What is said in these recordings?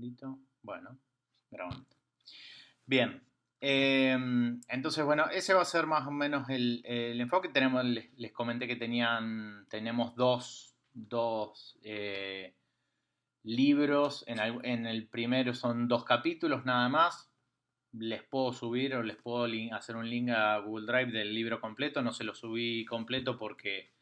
segundito. Bueno, grabando. Bien. Entonces, bueno, ese va a ser más o menos el enfoque. Les comenté que tenemos dos libros. En el primero son 2 capítulos nada más. Les puedo subir o les puedo hacer un link a Google Drive del libro completo. No se lo subí completo porque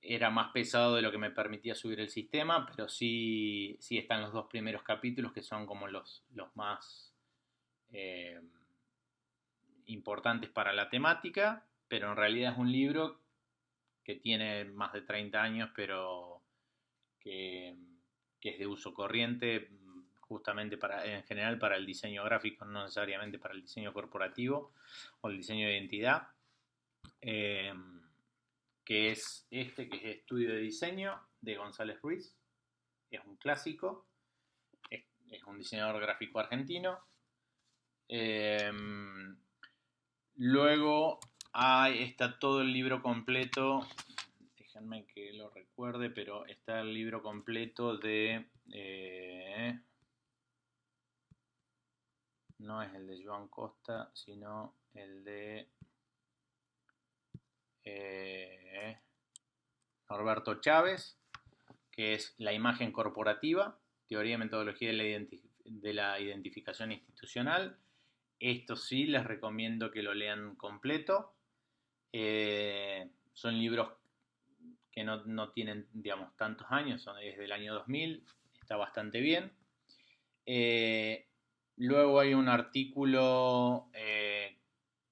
era más pesado de lo que me permitía subir el sistema, pero sí están los 2 primeros capítulos que son como los más eh, importantes para la temática, pero en realidad es un libro que tiene más de 30 años, pero que, que es de uso corriente, justamente en general para el diseño gráfico, no necesariamente para el diseño corporativo o el diseño de identidad, que es que es Estudio de Diseño de González Ruiz. Es un clásico, es un diseñador gráfico argentino. Luego está todo el libro completo, déjenme que lo recuerde, pero está el libro completo de... no es el de Joan Costa, sino el de Norberto Chávez, que es La imagen corporativa, teoría y metodología de la identificación institucional. Esto sí les recomiendo que lo lean completo. Son libros que no tienen, digamos, tantos años, es del año 2000, está bastante bien. Luego hay un artículo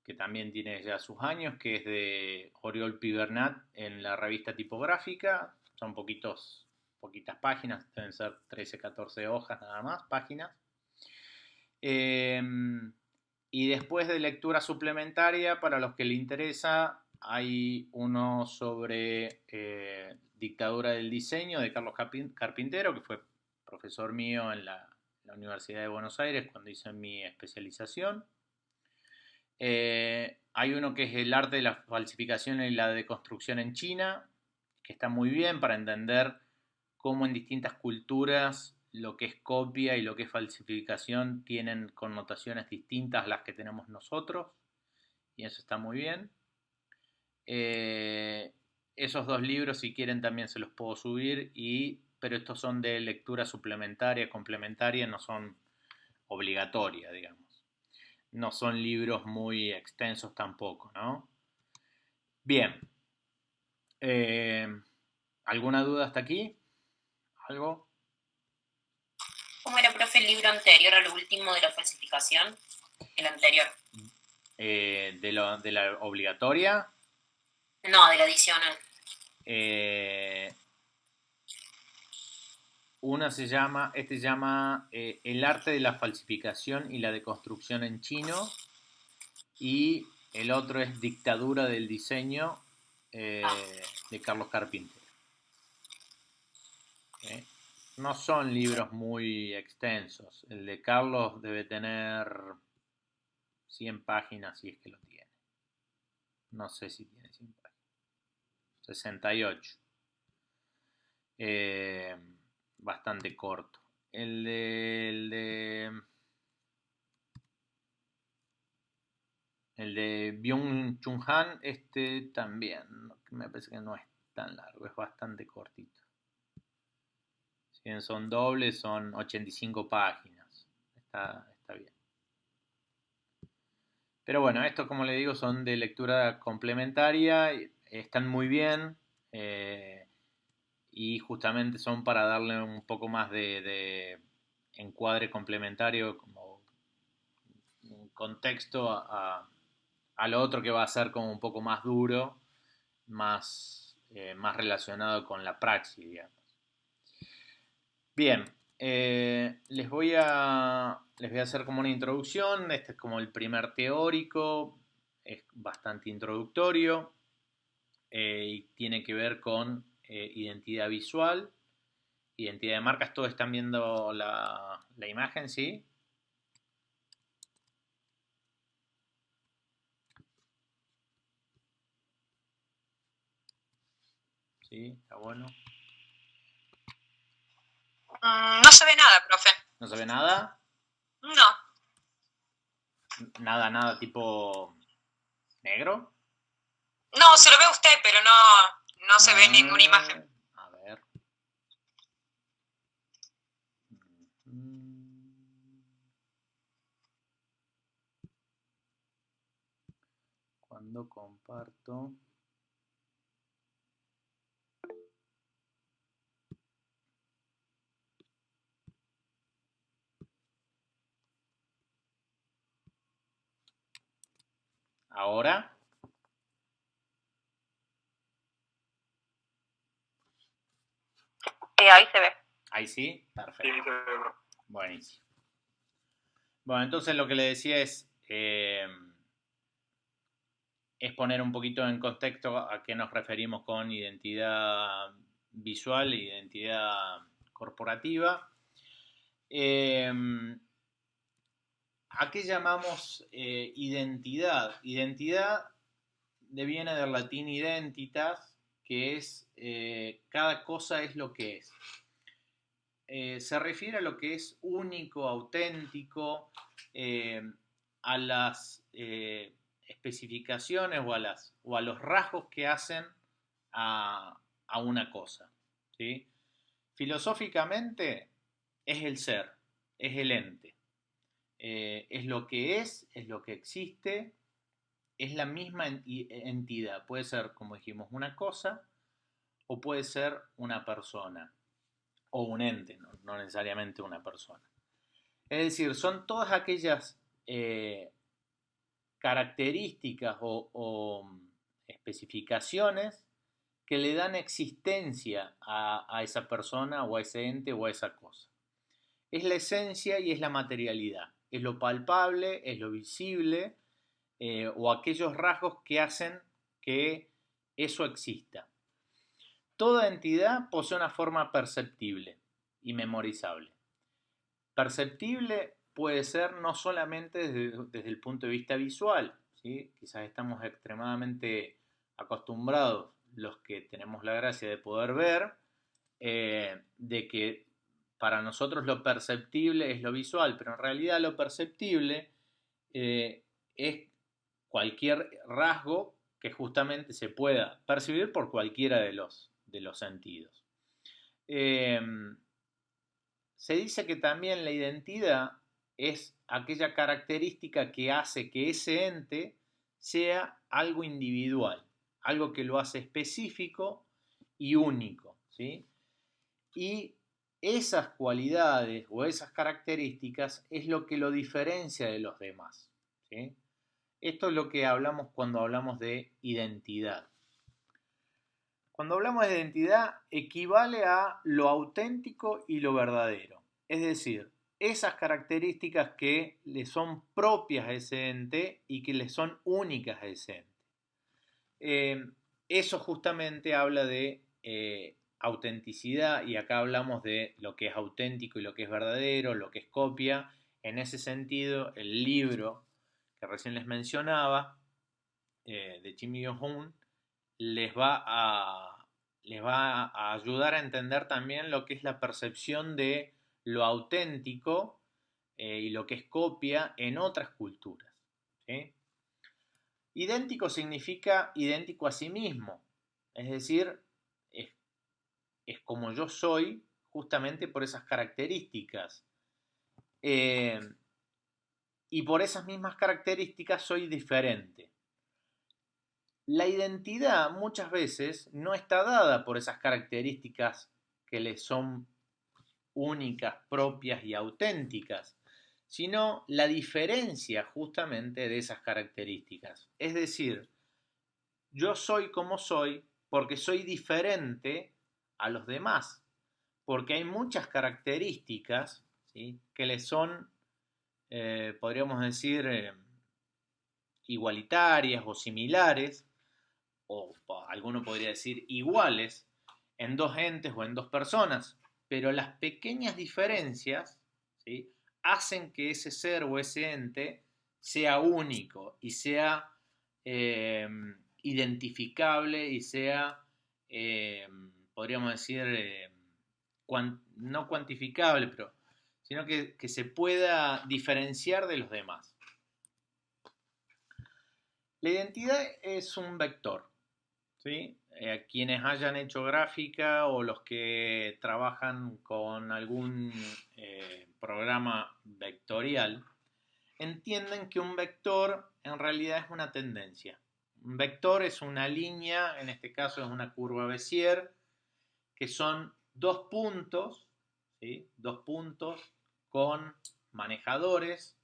que también tiene ya sus años, que es de Oriol Pibernat en la revista Tipográfica. Son poquitas páginas, deben ser 13, 14 hojas nada más, páginas. Y después de lectura suplementaria, para los que le interesa, hay uno sobre dictadura del diseño de Carlos Carpintero, que fue profesor mío en la Universidad de Buenos Aires cuando hice mi especialización. Hay uno que es el arte de la falsificación y la deconstrucción en China, que está muy bien para entender cómo en distintas culturas lo que es copia y lo que es falsificación tienen connotaciones distintas a las que tenemos nosotros, y eso está muy bien. Esos 2 libros, si quieren, también se los puedo subir, pero estos son de lectura suplementaria, complementaria, no son obligatoria, digamos. No son libros muy extensos tampoco, ¿no? Bien. ¿Alguna duda hasta aquí? ¿Algo? ¿Cómo era, profe, el libro anterior a lo último de la falsificación? El anterior. ¿De la obligatoria? No, de la adicional. Este se llama El arte de la falsificación y la deconstrucción en chino, y el otro es Dictadura del diseño, de Carlos Carpintero. No son libros muy extensos. El de Carlos debe tener 100 páginas, si es que lo tiene. No sé si tiene 100 páginas. 68. Bastante corto. El de Byung-Chul Han, este también, me parece que no es tan largo, es bastante cortito. Si bien son dobles, son 85 páginas. Está bien. Pero bueno, estos, como le digo, son de lectura complementaria, están muy bien, y justamente son para darle un poco más de encuadre complementario, como un contexto a lo otro que va a ser como un poco más duro, más relacionado con la praxis, digamos. Bien, les voy a hacer como una introducción. Este es como el primer teórico, es bastante introductorio, y tiene que ver con identidad visual, identidad de marcas. Todos están viendo la imagen, ¿sí? Sí, está bueno. No se ve nada, profe. ¿No se ve nada? No. Nada tipo negro. No, se lo ve a usted, pero no se ve ninguna imagen. A ver. Cuando comparto. Ahora. Ahí se ve. Ahí sí, perfecto. Buenísimo. Bueno, entonces lo que le decía es poner un poquito en contexto a qué nos referimos con identidad visual e identidad corporativa. ¿A qué llamamos identidad? Identidad viene del latín identitas, que es cada cosa es lo que es. Se refiere a lo que es único, auténtico, a las especificaciones o a los rasgos que hacen a una cosa. ¿Sí? Filosóficamente es el ser, es el ente. Es lo que es lo que existe, es la misma entidad. Puede ser, como dijimos, una cosa o puede ser una persona o un ente, no necesariamente una persona. Es decir, son todas aquellas características o especificaciones que le dan existencia a esa persona o a ese ente o a esa cosa. Es la esencia y es la materialidad. Es lo palpable, es lo visible o aquellos rasgos que hacen que eso exista. Toda entidad posee una forma perceptible y memorizable. Perceptible puede ser no solamente desde el punto de vista visual, ¿sí? Quizás estamos extremadamente acostumbrados, los que tenemos la gracia de poder ver, de que para nosotros lo perceptible es lo visual, pero en realidad lo perceptible es cualquier rasgo que justamente se pueda percibir por cualquiera de los sentidos. Se dice que también la identidad es aquella característica que hace que ese ente sea algo individual, algo que lo hace específico y único, ¿sí? Y esas cualidades o esas características es lo que lo diferencia de los demás, ¿sí? Esto es lo que hablamos cuando hablamos de identidad. Cuando hablamos de identidad, equivale a lo auténtico y lo verdadero. Es decir, esas características que le son propias a ese ente y que le son únicas a ese ente. Eso justamente habla de autenticidad y acá hablamos de lo que es auténtico y lo que es verdadero, lo que es copia. En ese sentido, el libro que recién les mencionaba, de Kim Il-Jung, les va a ayudar a entender también lo que es la percepción de lo auténtico y lo que es copia en otras culturas. ¿Sí? Idéntico significa idéntico a sí mismo, es decir, es como yo soy justamente por esas características. Y por esas mismas características soy diferente. La identidad muchas veces no está dada por esas características que le son únicas, propias y auténticas, sino la diferencia justamente de esas características. Es decir, yo soy como soy porque soy diferente a los demás, porque hay muchas características, ¿sí?, que le son, podríamos decir, igualitarias o similares, o alguno podría decir iguales, en dos entes o en dos personas, pero las pequeñas diferencias, ¿sí?, hacen que ese ser o ese ente sea único y sea identificable y sea, podríamos decir, no cuantificable, pero sino que se pueda diferenciar de los demás. La identidad es un vector, ¿sí? Quienes hayan hecho gráfica o los que trabajan con algún programa vectorial, entienden que un vector en realidad es una tendencia. Un vector es una línea, en este caso es una curva Bézier, que son dos puntos, ¿sí? Dos puntos con manejadores,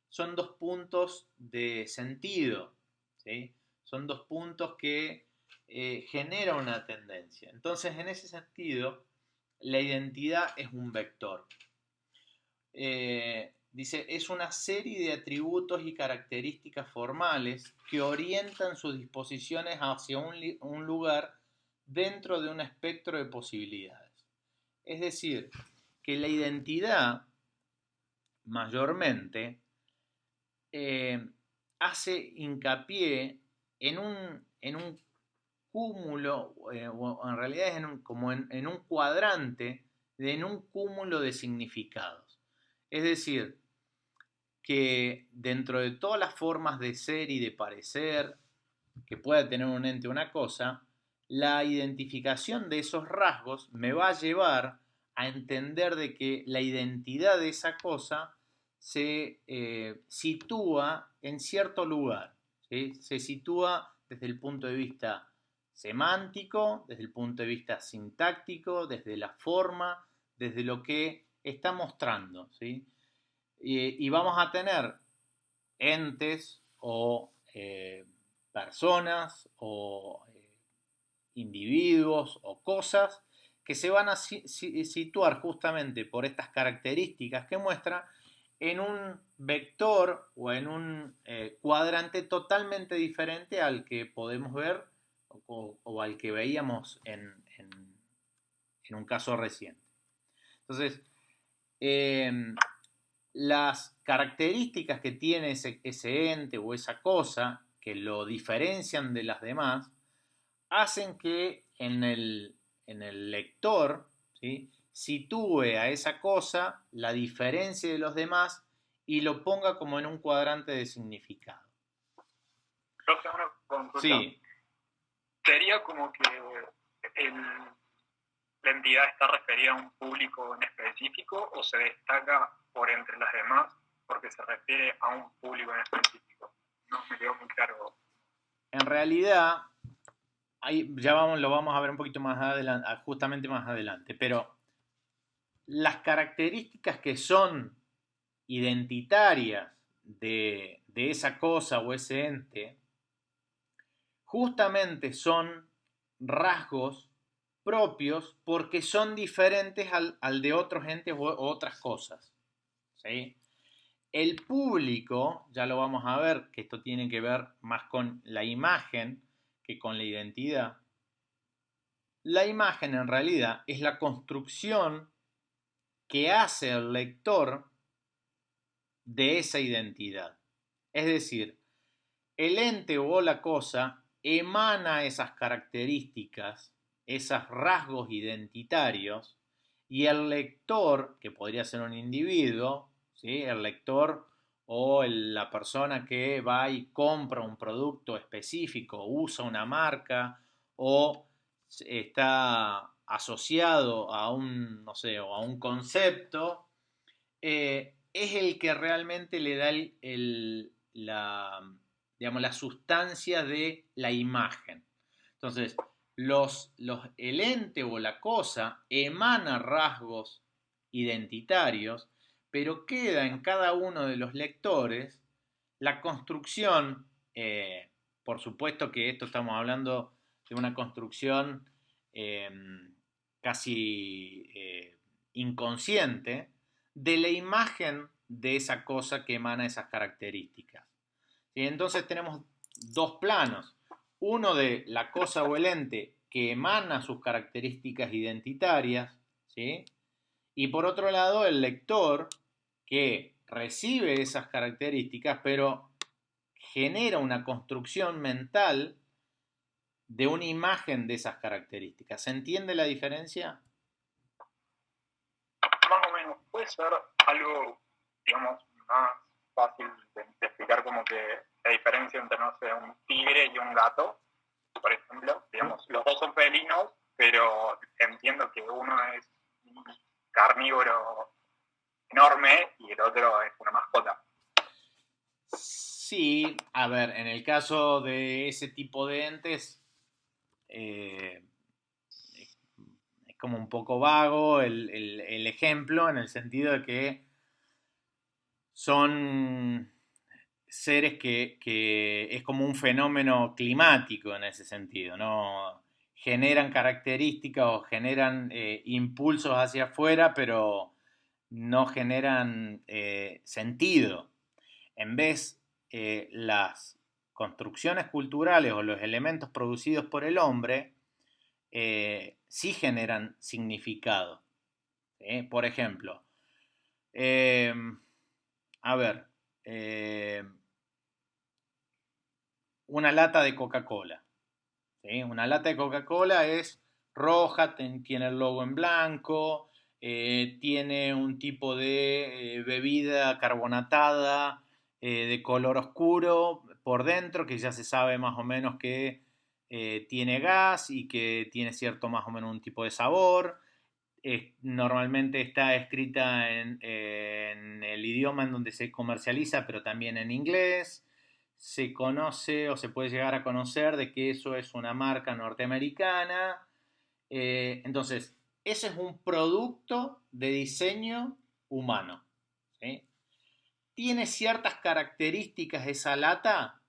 son dos puntos de sentido, ¿sí? Son dos puntos que generan una tendencia. Entonces, en ese sentido, la identidad es un vector. Dice, es una serie de atributos y características formales que orientan sus disposiciones hacia un lugar dentro de un espectro de posibilidades. Es decir, que la identidad mayormente hace hincapié en un cúmulo, o en realidad es como en un cuadrante, en un cúmulo de significados. Es decir, que dentro de todas las formas de ser y de parecer que pueda tener un ente o una cosa, la identificación de esos rasgos me va a llevar a entender de que la identidad de esa cosa se sitúa en cierto lugar, ¿sí? Se sitúa desde el punto de vista semántico, desde el punto de vista sintáctico, desde la forma, desde lo que está mostrando, ¿sí? Y vamos a tener entes o personas o individuos o cosas que se van a situar justamente por estas características que muestra en un vector o en un cuadrante totalmente diferente al que podemos ver o al que veíamos en un caso reciente. Entonces, las características que tiene ese ente o esa cosa que lo diferencian de las demás hacen que en el lector, ¿sí?, sitúe a esa cosa, la diferencia de los demás y lo ponga como en un cuadrante de significado. Profe, una consulta. Sí. ¿Sería como que la entidad está referida a un público en específico o se destaca por entre las demás porque se refiere a un público en específico? No me quedó muy claro. En realidad, ahí ya lo vamos a ver un poquito más adelante, justamente más adelante, pero las características que son identitarias de esa cosa o ese ente, justamente son rasgos propios porque son diferentes al de otros entes o otras cosas, ¿sí? El público, ya lo vamos a ver, que esto tiene que ver más con la imagen que con la identidad. La imagen en realidad es la construcción que hace el lector de esa identidad. Es decir, el ente o la cosa emana esas características, esos rasgos identitarios, y el lector, que podría ser un individuo, ¿sí?, el lector o la persona que va y compra un producto específico, usa una marca o está asociado a un, no sé, o a un concepto, es el que realmente le da digamos, la sustancia de la imagen. Entonces, el ente o la cosa emana rasgos identitarios, pero queda en cada uno de los lectores la construcción, por supuesto que esto estamos hablando de una construcción eh, casi inconsciente, de la imagen de esa cosa que emana esas características. ¿Sí? Entonces tenemos dos planos. Uno de la cosa o el ente que emana sus características identitarias, ¿sí?, y por otro lado el lector que recibe esas características pero genera una construcción mental de una imagen de esas características. ¿Se entiende la diferencia? Más o menos. puede ser algo, digamos, más fácil de explicar, como que la diferencia entre, no sé, un tigre y un gato, por ejemplo. Digamos, los dos son felinos, pero entiendo que uno es un carnívoro enorme y el otro es una mascota. Sí, a ver, en el caso de ese tipo de entes, eh, es como un poco vago el ejemplo, en el sentido de que son seres que es como un fenómeno climático en ese sentido, ¿no? Generan características o generan impulsos hacia afuera, pero no generan sentido. En vez, las construcciones culturales o los elementos producidos por el hombre sí generan significado. ¿Sí? Por ejemplo, eh, a ver, eh, una lata de Coca-Cola. ¿Sí? Una lata de Coca-Cola es roja, tiene el logo en blanco, tiene un tipo de bebida carbonatada de color oscuro por dentro, que ya se sabe más o menos que tiene gas y que tiene cierto más o menos un tipo de sabor. Normalmente está escrita en el idioma en donde se comercializa, pero también en inglés. Se conoce o se puede llegar a conocer de que eso es una marca norteamericana. Entonces, ese es un producto de diseño humano. ¿Sí? Tiene ciertas características esa lata,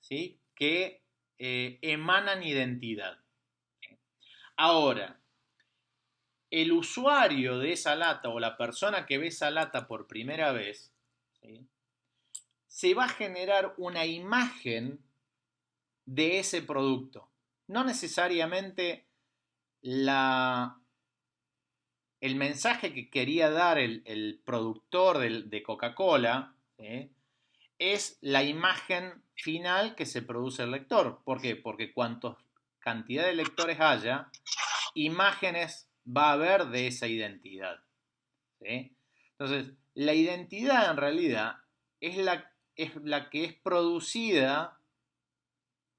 ¿sí? Que emanan identidad. Ahora, el usuario de esa lata o la persona que ve esa lata por primera vez, ¿sí? Se va a generar una imagen de ese producto. No necesariamente el mensaje que quería dar el productor de Coca-Cola, ¿sí? Es la imagen final que se produce el lector. ¿Por qué? Porque cuantos cantidad de lectores haya, imágenes va a haber de esa identidad. ¿Sí? Entonces, la identidad en realidad es la que es producida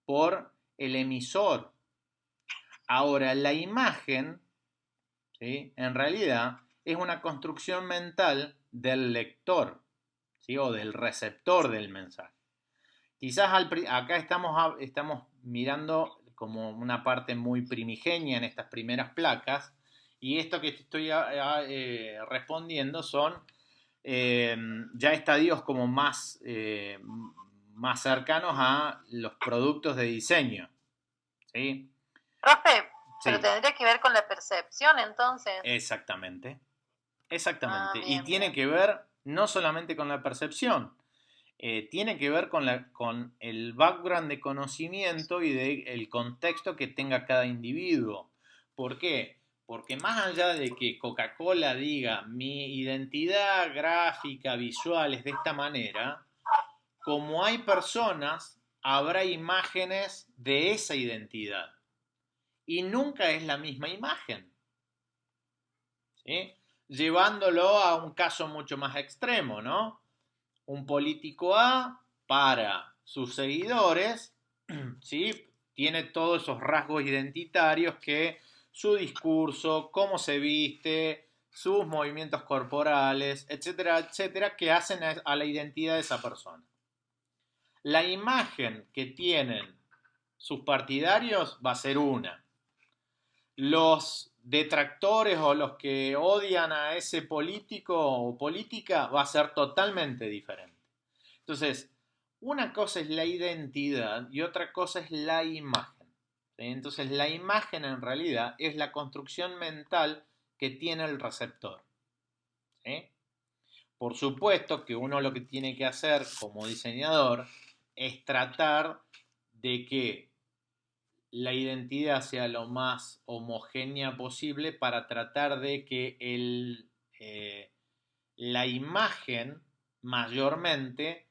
por el emisor. Ahora, la imagen, ¿sí? En realidad es una construcción mental del lector, ¿sí? O del receptor del mensaje. Quizás acá estamos mirando como una parte muy primigenia en estas primeras placas, y esto que te estoy respondiendo son ya estadios como más cercanos a los productos de diseño. ¿Sí? Profe, Sí, pero tendría que ver con la percepción entonces. exactamente. Exactamente. Y Bien, tiene bien. que ver no solamente con la percepción, tiene que ver con el background de conocimiento y del contexto que tenga cada individuo. ¿Por qué? Porque más allá de que Coca-Cola diga mi identidad gráfica, visual es de esta manera, como hay personas, habrá imágenes de esa identidad. Y nunca es la misma imagen. ¿Sí? Llevándolo a un caso mucho más extremo, ¿no? Un político A para sus seguidores, ¿sí? Tiene todos esos rasgos identitarios que su discurso, cómo se viste, sus movimientos corporales, etcétera, etcétera, que hacen a la identidad de esa persona. La imagen que tienen sus partidarios va a ser una. Los detractores o los que odian a ese político o política va a ser totalmente diferente. Entonces, una cosa es la identidad y otra cosa es la imagen. ¿Sí? Entonces, la imagen en realidad es la construcción mental que tiene el receptor. ¿Sí? Por supuesto que uno lo que tiene que hacer como diseñador es tratar de que la identidad sea lo más homogénea posible para tratar de que la imagen mayormente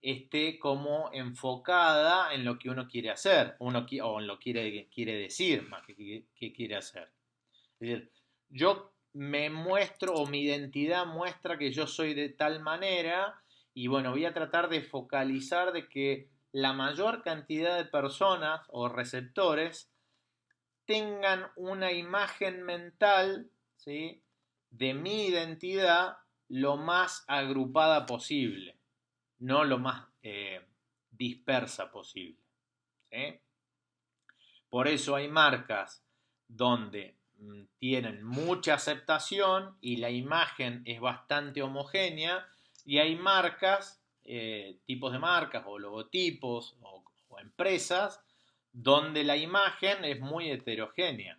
esté como enfocada en lo que uno quiere hacer, o en lo que quiere decir más que quiere hacer. Es decir, yo me muestro o mi identidad muestra que yo soy de tal manera y bueno, voy a tratar de focalizar de que la mayor cantidad de personas o receptores tengan una imagen mental, ¿sí?, de mi identidad lo más agrupada posible, no lo más dispersa posible, ¿sí? Por eso hay marcas donde tienen mucha aceptación y la imagen es bastante homogénea y hay marcas, tipos de marcas o logotipos o empresas donde la imagen es muy heterogénea,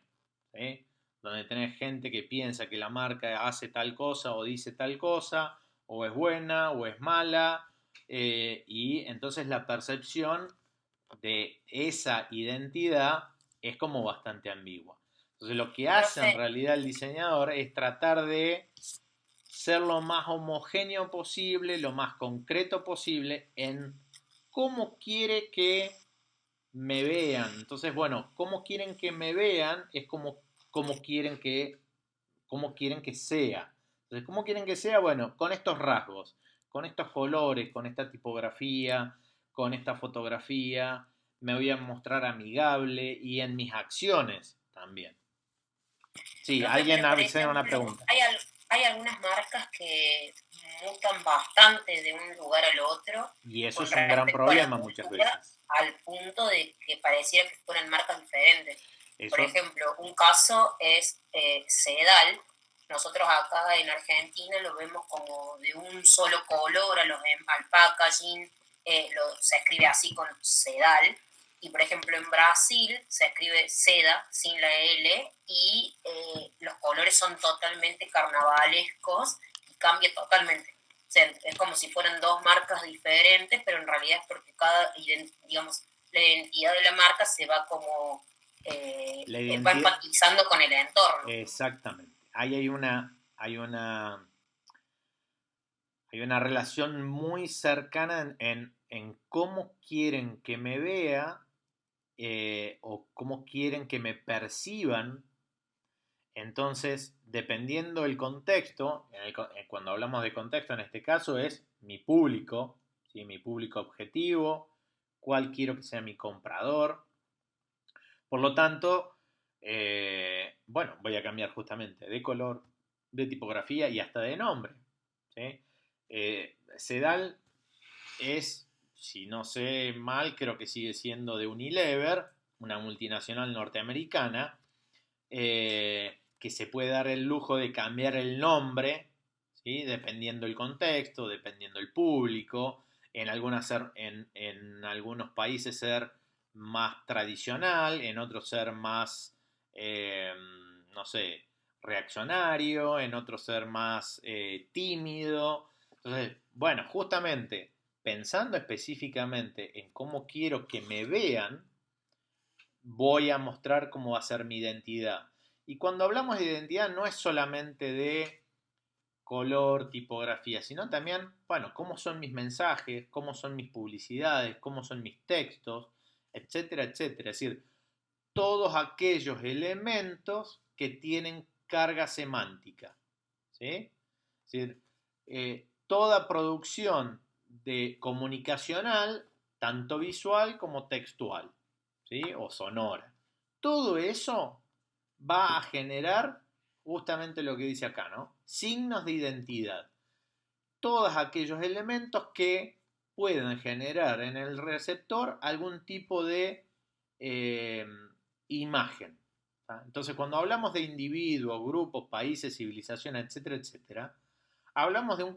¿sí? Donde tenés gente que piensa que la marca hace tal cosa o dice tal cosa, o es buena o es mala, y entonces la percepción de esa identidad es como bastante ambigua. Entonces lo que hace en Profe, realidad el diseñador es tratar de ser lo más homogéneo posible, lo más concreto posible en cómo quiere que me vean. Entonces, bueno, cómo quieren que me vean es como cómo quieren que sea. Entonces, ¿cómo quieren que sea? Bueno, con estos rasgos, con estos colores, con esta tipografía, con esta fotografía, me voy a mostrar amigable y en mis acciones también. Sí, profe, alguien pero por hace una ejemplo, pregunta. hay algunas marcas que mutan bastante de un lugar al otro Y eso con es un gran respecto a la problema muchas cultura, veces. al punto de que pareciera que fueran marcas diferentes. Por Eso, ejemplo, un caso es Sedal. Nosotros acá en Argentina lo vemos como de un solo color al packaging, se escribe así con Sedal. Y por ejemplo en Brasil se escribe seda sin la L y los colores son totalmente carnavalescos y cambia totalmente. O sea, es como si fueran dos marcas diferentes, pero en realidad es porque digamos, la identidad de la marca se va como la va identidad, empatizando con el entorno. exactamente. Ahí hay una relación muy cercana en cómo quieren que me vea, o cómo quieren que me perciban. Entonces, dependiendo del contexto, cuando hablamos de contexto en este caso es mi público, ¿sí?, mi público objetivo, cuál quiero que sea mi comprador. Por lo tanto, bueno, voy a cambiar justamente de color, de tipografía y hasta de nombre, ¿sí? Sedal es, si no sé mal, creo que sigue siendo de Unilever, una multinacional norteamericana, que se puede dar el lujo de cambiar el nombre, ¿sí?, dependiendo el contexto, dependiendo el público, en algunos países ser más tradicional, en otros ser más, no sé, reaccionario, en otros ser más tímido. Entonces, bueno, justamente pensando específicamente en cómo quiero que me vean, voy a mostrar cómo va a ser mi identidad. Y cuando hablamos de identidad no es solamente de color, tipografía, sino también, bueno, cómo son mis mensajes, cómo son mis publicidades, cómo son mis textos, etcétera, etcétera. Es decir, todos aquellos elementos que tienen carga semántica, ¿sí? Es decir, toda producción de comunicacional, tanto visual como textual, ¿sí?, o sonora. Todo eso va a generar justamente lo que dice acá, ¿no? Signos de identidad. Todos aquellos elementos que pueden generar en el receptor algún tipo de eh, imagen. ¿Tá? Entonces, cuando hablamos de individuos, grupos, países, civilizaciones, etcétera, etcétera, hablamos de un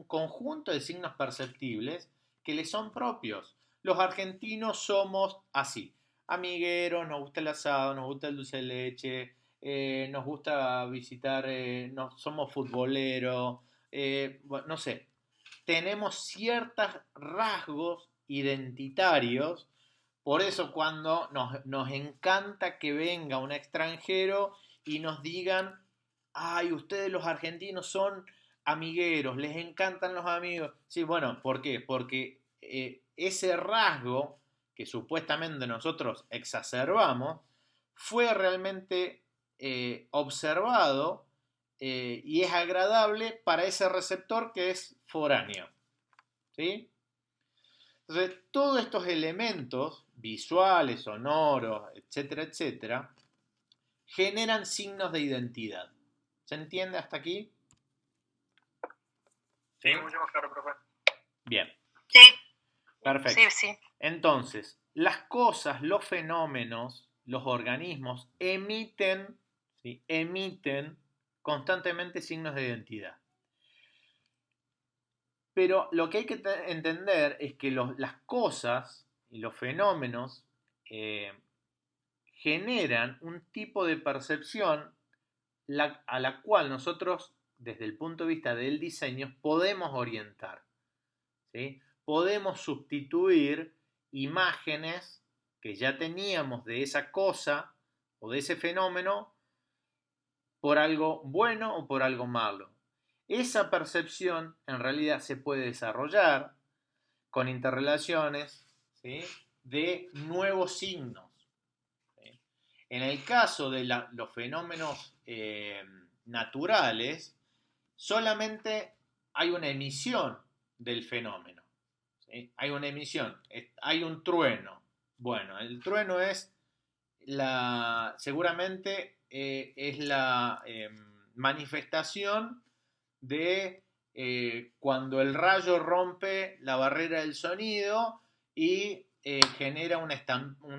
conjunto de signos perceptibles que les son propios. Los argentinos somos así, amigueros, nos gusta el asado, nos gusta el dulce de leche, nos gusta visitar, somos futboleros, bueno, no sé, tenemos ciertos rasgos identitarios. Por eso cuando nos encanta que venga un extranjero y nos digan, ay, ustedes los argentinos son amigueros, les encantan los amigos. Sí, bueno, ¿por qué? Porque ese rasgo que supuestamente nosotros exacerbamos fue realmente observado y es agradable para ese receptor que es foráneo. ¿Sí? Entonces, todos estos elementos visuales, sonoros, etcétera, etcétera, generan signos de identidad. ¿Se entiende hasta aquí? Sí, mucho más claro, profe. Bien. Sí, Perfecto. sí. Entonces, las cosas, los fenómenos, los organismos emiten, ¿sí? Emiten constantemente signos de identidad. Pero lo que hay que entender es que las cosas y los fenómenos generan un tipo de percepción a la cual nosotros, desde el punto de vista del diseño, podemos orientar. ¿Sí? Podemos sustituir imágenes que ya teníamos de esa cosa o de ese fenómeno por algo bueno o por algo malo. Esa percepción en realidad se puede desarrollar con interrelaciones, ¿sí? De nuevos signos. ¿Sí? En el caso de los fenómenos naturales, solamente hay una emisión del fenómeno. ¿Sí? Hay una emisión, hay un trueno. Bueno, el trueno es seguramente es la manifestación de cuando el rayo rompe la barrera del sonido y genera un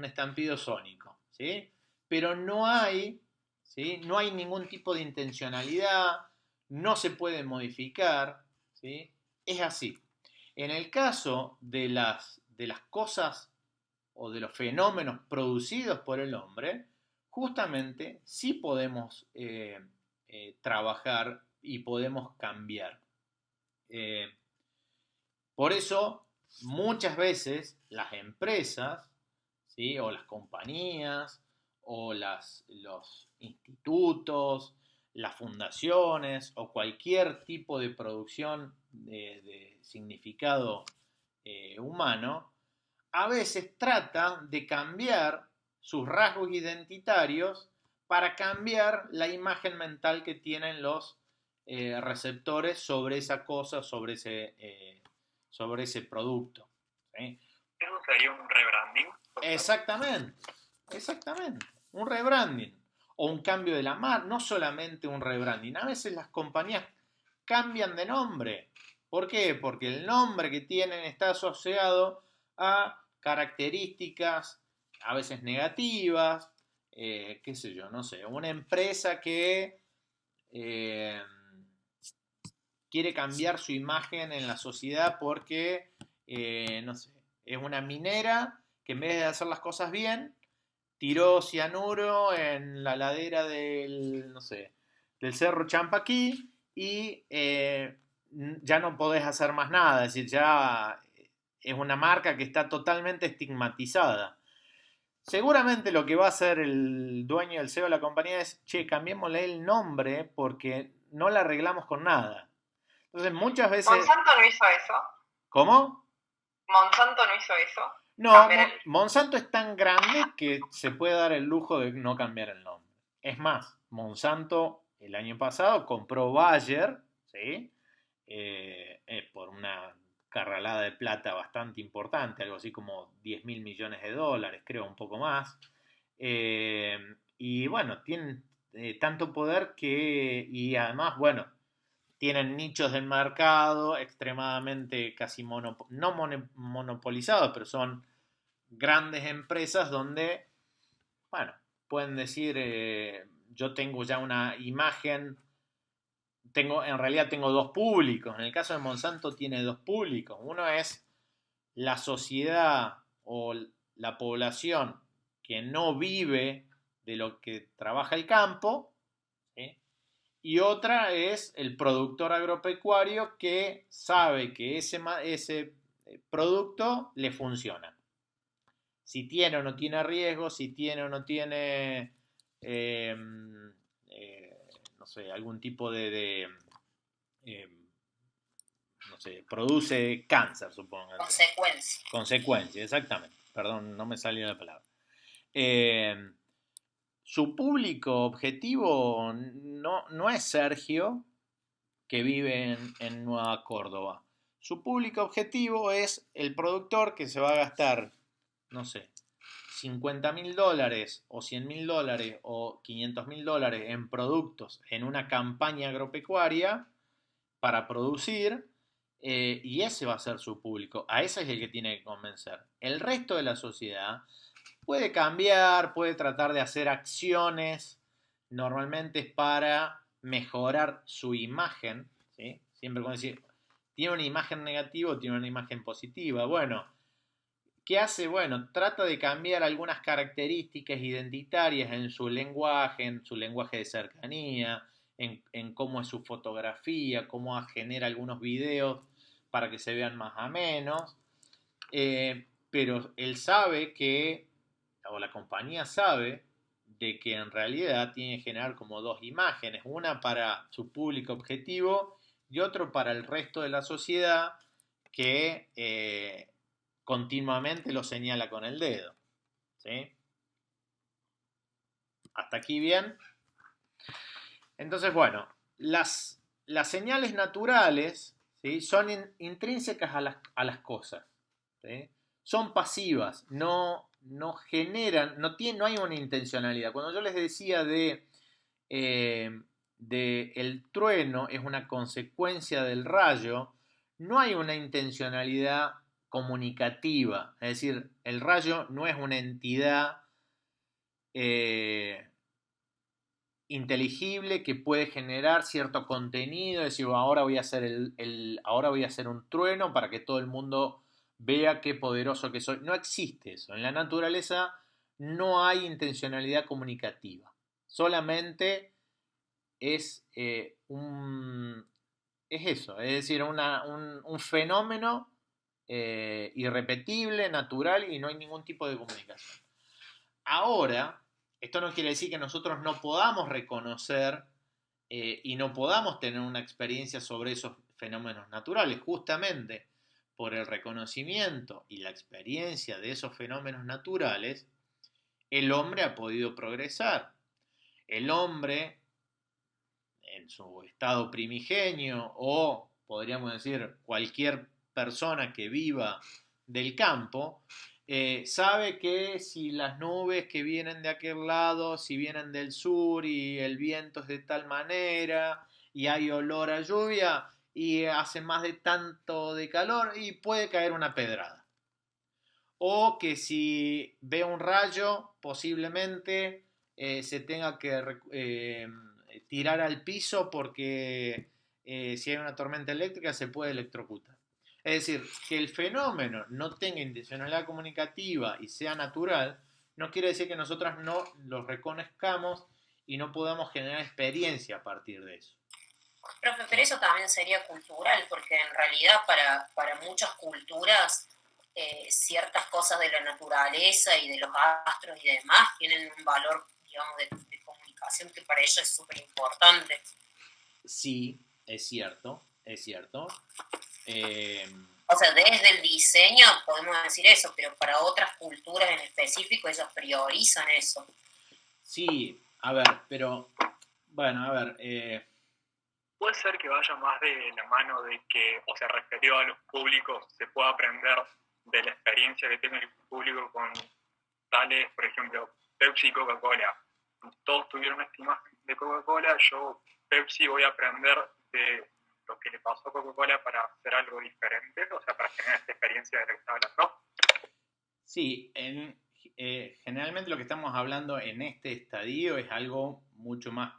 estampido sónico, ¿sí? Pero no hay, ¿sí? No hay ningún tipo de intencionalidad, no se puede modificar, ¿sí? Es así. En el caso de las cosas o de los fenómenos producidos por el hombre, justamente sí podemos trabajar y podemos cambiar. Por eso, muchas veces las empresas, ¿sí? O las compañías, o los institutos, las fundaciones, o cualquier tipo de producción de significado humano, a veces tratan de cambiar sus rasgos identitarios para cambiar la imagen mental que tienen los receptores sobre esa cosa, sobre ese producto. ¿Sí? ¿Eso sería un rebranding? Exactamente. Un rebranding. O un cambio de la marca, no solamente un rebranding. A veces las compañías cambian de nombre. ¿Por qué? Porque el nombre que tienen está asociado a características a veces negativas, qué sé yo, no sé, una empresa que quiere cambiar su imagen en la sociedad porque, no sé, es una minera que en vez de hacer las cosas bien, tiró cianuro en la ladera del, no sé, del Cerro Champaquí y ya no podés hacer más nada, es decir, ya es una marca que está totalmente estigmatizada. Seguramente lo que va a hacer el dueño, el CEO de la compañía es, che, cambiémosle el nombre porque no la arreglamos con nada. Entonces muchas veces... ¿Monsanto no hizo eso? ¿Cómo? ¿Monsanto no hizo eso? No, Monsanto es tan grande que se puede dar el lujo de no cambiar el nombre. Es más, Monsanto el año pasado compró Bayer, ¿sí? Por una carralada de plata bastante importante, algo así como 10.000 millones de dólares, creo, un poco más. Y bueno, tienen tanto poder que, y además, bueno, tienen nichos del mercado extremadamente casi no monopolizados, pero son grandes empresas donde, bueno, pueden decir, yo tengo ya una imagen, en realidad tengo dos públicos. En el caso de Monsanto tiene dos públicos. Uno es la sociedad o la población que no vive de lo que trabaja el campo, ¿sí? Y otra es el productor agropecuario que sabe que ese producto le funciona. Si tiene o no tiene riesgo, si tiene o no tiene, no sé, algún tipo no sé, produce cáncer, supongo. Consecuencia, exactamente. Perdón, no me salió la palabra. su público objetivo no es Sergio, que vive en Nueva Córdoba. Su público objetivo es el productor que se va a gastar, no sé, $50.000 o $100.000 o $500.000 en productos en una campaña agropecuaria para producir, y ese va a ser su público. A ese es el que tiene que convencer. El resto de la sociedad puede cambiar, puede tratar de hacer acciones, normalmente para mejorar su imagen, ¿sí? Siempre como decir, tiene una imagen negativa o tiene una imagen positiva. Bueno, ¿qué hace? Bueno, trata de cambiar algunas características identitarias en su lenguaje de cercanía, en cómo es su fotografía, cómo genera algunos videos para que se vean más amenos. Pero él sabe que, o la compañía sabe, de que en realidad tiene que generar como dos imágenes, una para su público objetivo y otro para el resto de la sociedad que continuamente lo señala con el dedo. ¿Sí? Hasta aquí bien. Entonces, bueno, las señales naturales, ¿sí? Son intrínsecas a las cosas. ¿Sí? Son pasivas, no generan, no hay una intencionalidad. Cuando yo les decía de el trueno es una consecuencia del rayo, no hay una intencionalidad comunicativa. Es decir, el rayo no es una entidad inteligible que puede generar cierto contenido, es decir, ahora voy a hacer ahora voy a hacer un trueno para que todo el mundo vea qué poderoso que soy. No existe eso. En la naturaleza no hay intencionalidad comunicativa. Solamente es eso, es decir, un fenómeno irrepetible, natural, y no hay ningún tipo de comunicación. Ahora, esto no quiere decir que nosotros no podamos reconocer y no podamos tener una experiencia sobre esos fenómenos naturales. Justamente por el reconocimiento y la experiencia de esos fenómenos naturales, el hombre ha podido progresar. El hombre, en su estado primigenio, o podríamos decir cualquier persona que viva del campo, sabe que si las nubes que vienen de aquel lado, si vienen del sur y el viento es de tal manera y hay olor a lluvia y hace más de tanto de calor y puede caer una pedrada. O que si ve un rayo, posiblemente se tenga que tirar al piso porque si hay una tormenta eléctrica se puede electrocutar. Es decir, que el fenómeno no tenga intencionalidad comunicativa y sea natural, no quiere decir que nosotros no lo reconozcamos y no podamos generar experiencia a partir de eso. Profe, pero eso también sería cultural, porque en realidad para muchas culturas ciertas cosas de la naturaleza y de los astros y demás tienen un valor, digamos, de comunicación que para ellos es súper importante. Sí, es cierto, es cierto. O sea, desde el diseño podemos decir eso, pero para otras culturas en específico ellos priorizan eso. Sí, a ver, pero bueno, a ver. Puede ser que vaya más de la mano de que, o sea, referido a los públicos, se pueda aprender de la experiencia que tiene el público con tales, por ejemplo, Pepsi y Coca-Cola. Todos tuvieron esta imagen de Coca-Cola, yo, Pepsi, voy a aprender de lo que le pasó a Coca-Cola para hacer algo diferente, o sea, para generar esta experiencia de la que está hablando. Sí, generalmente lo que estamos hablando en este estadio es algo mucho más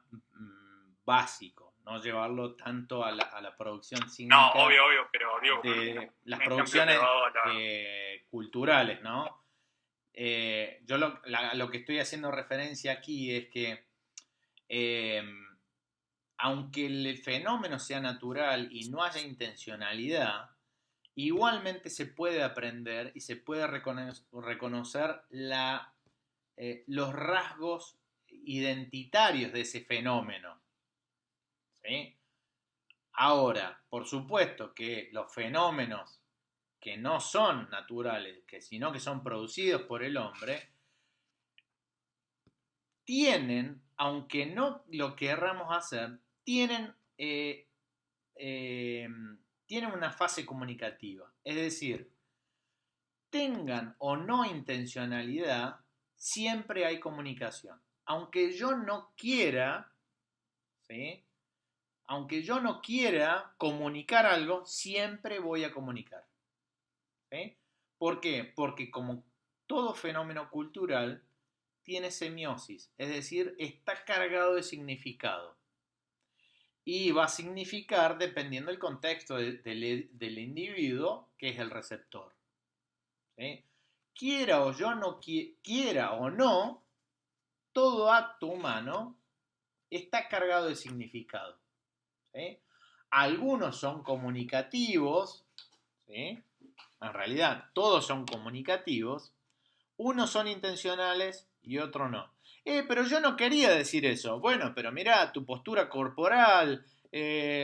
básico, no llevarlo tanto a la producción cínica. No, obvio, pero digo, de las producciones culturales, ¿no? Yo lo que estoy haciendo referencia aquí es que aunque el fenómeno sea natural y no haya intencionalidad, igualmente se puede aprender y se puede reconocer los rasgos identitarios de ese fenómeno. ¿Sí? Ahora, por supuesto que los fenómenos que no son naturales, sino que son producidos por el hombre, tienen, aunque no lo querramos hacer, tienen una fase comunicativa. Es decir, tengan o no intencionalidad, siempre hay comunicación. Aunque yo no quiera, ¿sí? Aunque yo no quiera comunicar algo, siempre voy a comunicar. ¿Sí? ¿Por qué? Porque como todo fenómeno cultural tiene semiosis, es decir, está cargado de significado. Y va a significar dependiendo del contexto del individuo, que es el receptor. ¿Sí? Quiera o no, todo acto humano está cargado de significado. ¿Sí? Algunos son comunicativos, ¿sí? En realidad todos son comunicativos, unos son intencionales y otros no. Pero yo no quería decir eso. Bueno, pero mirá, tu postura corporal,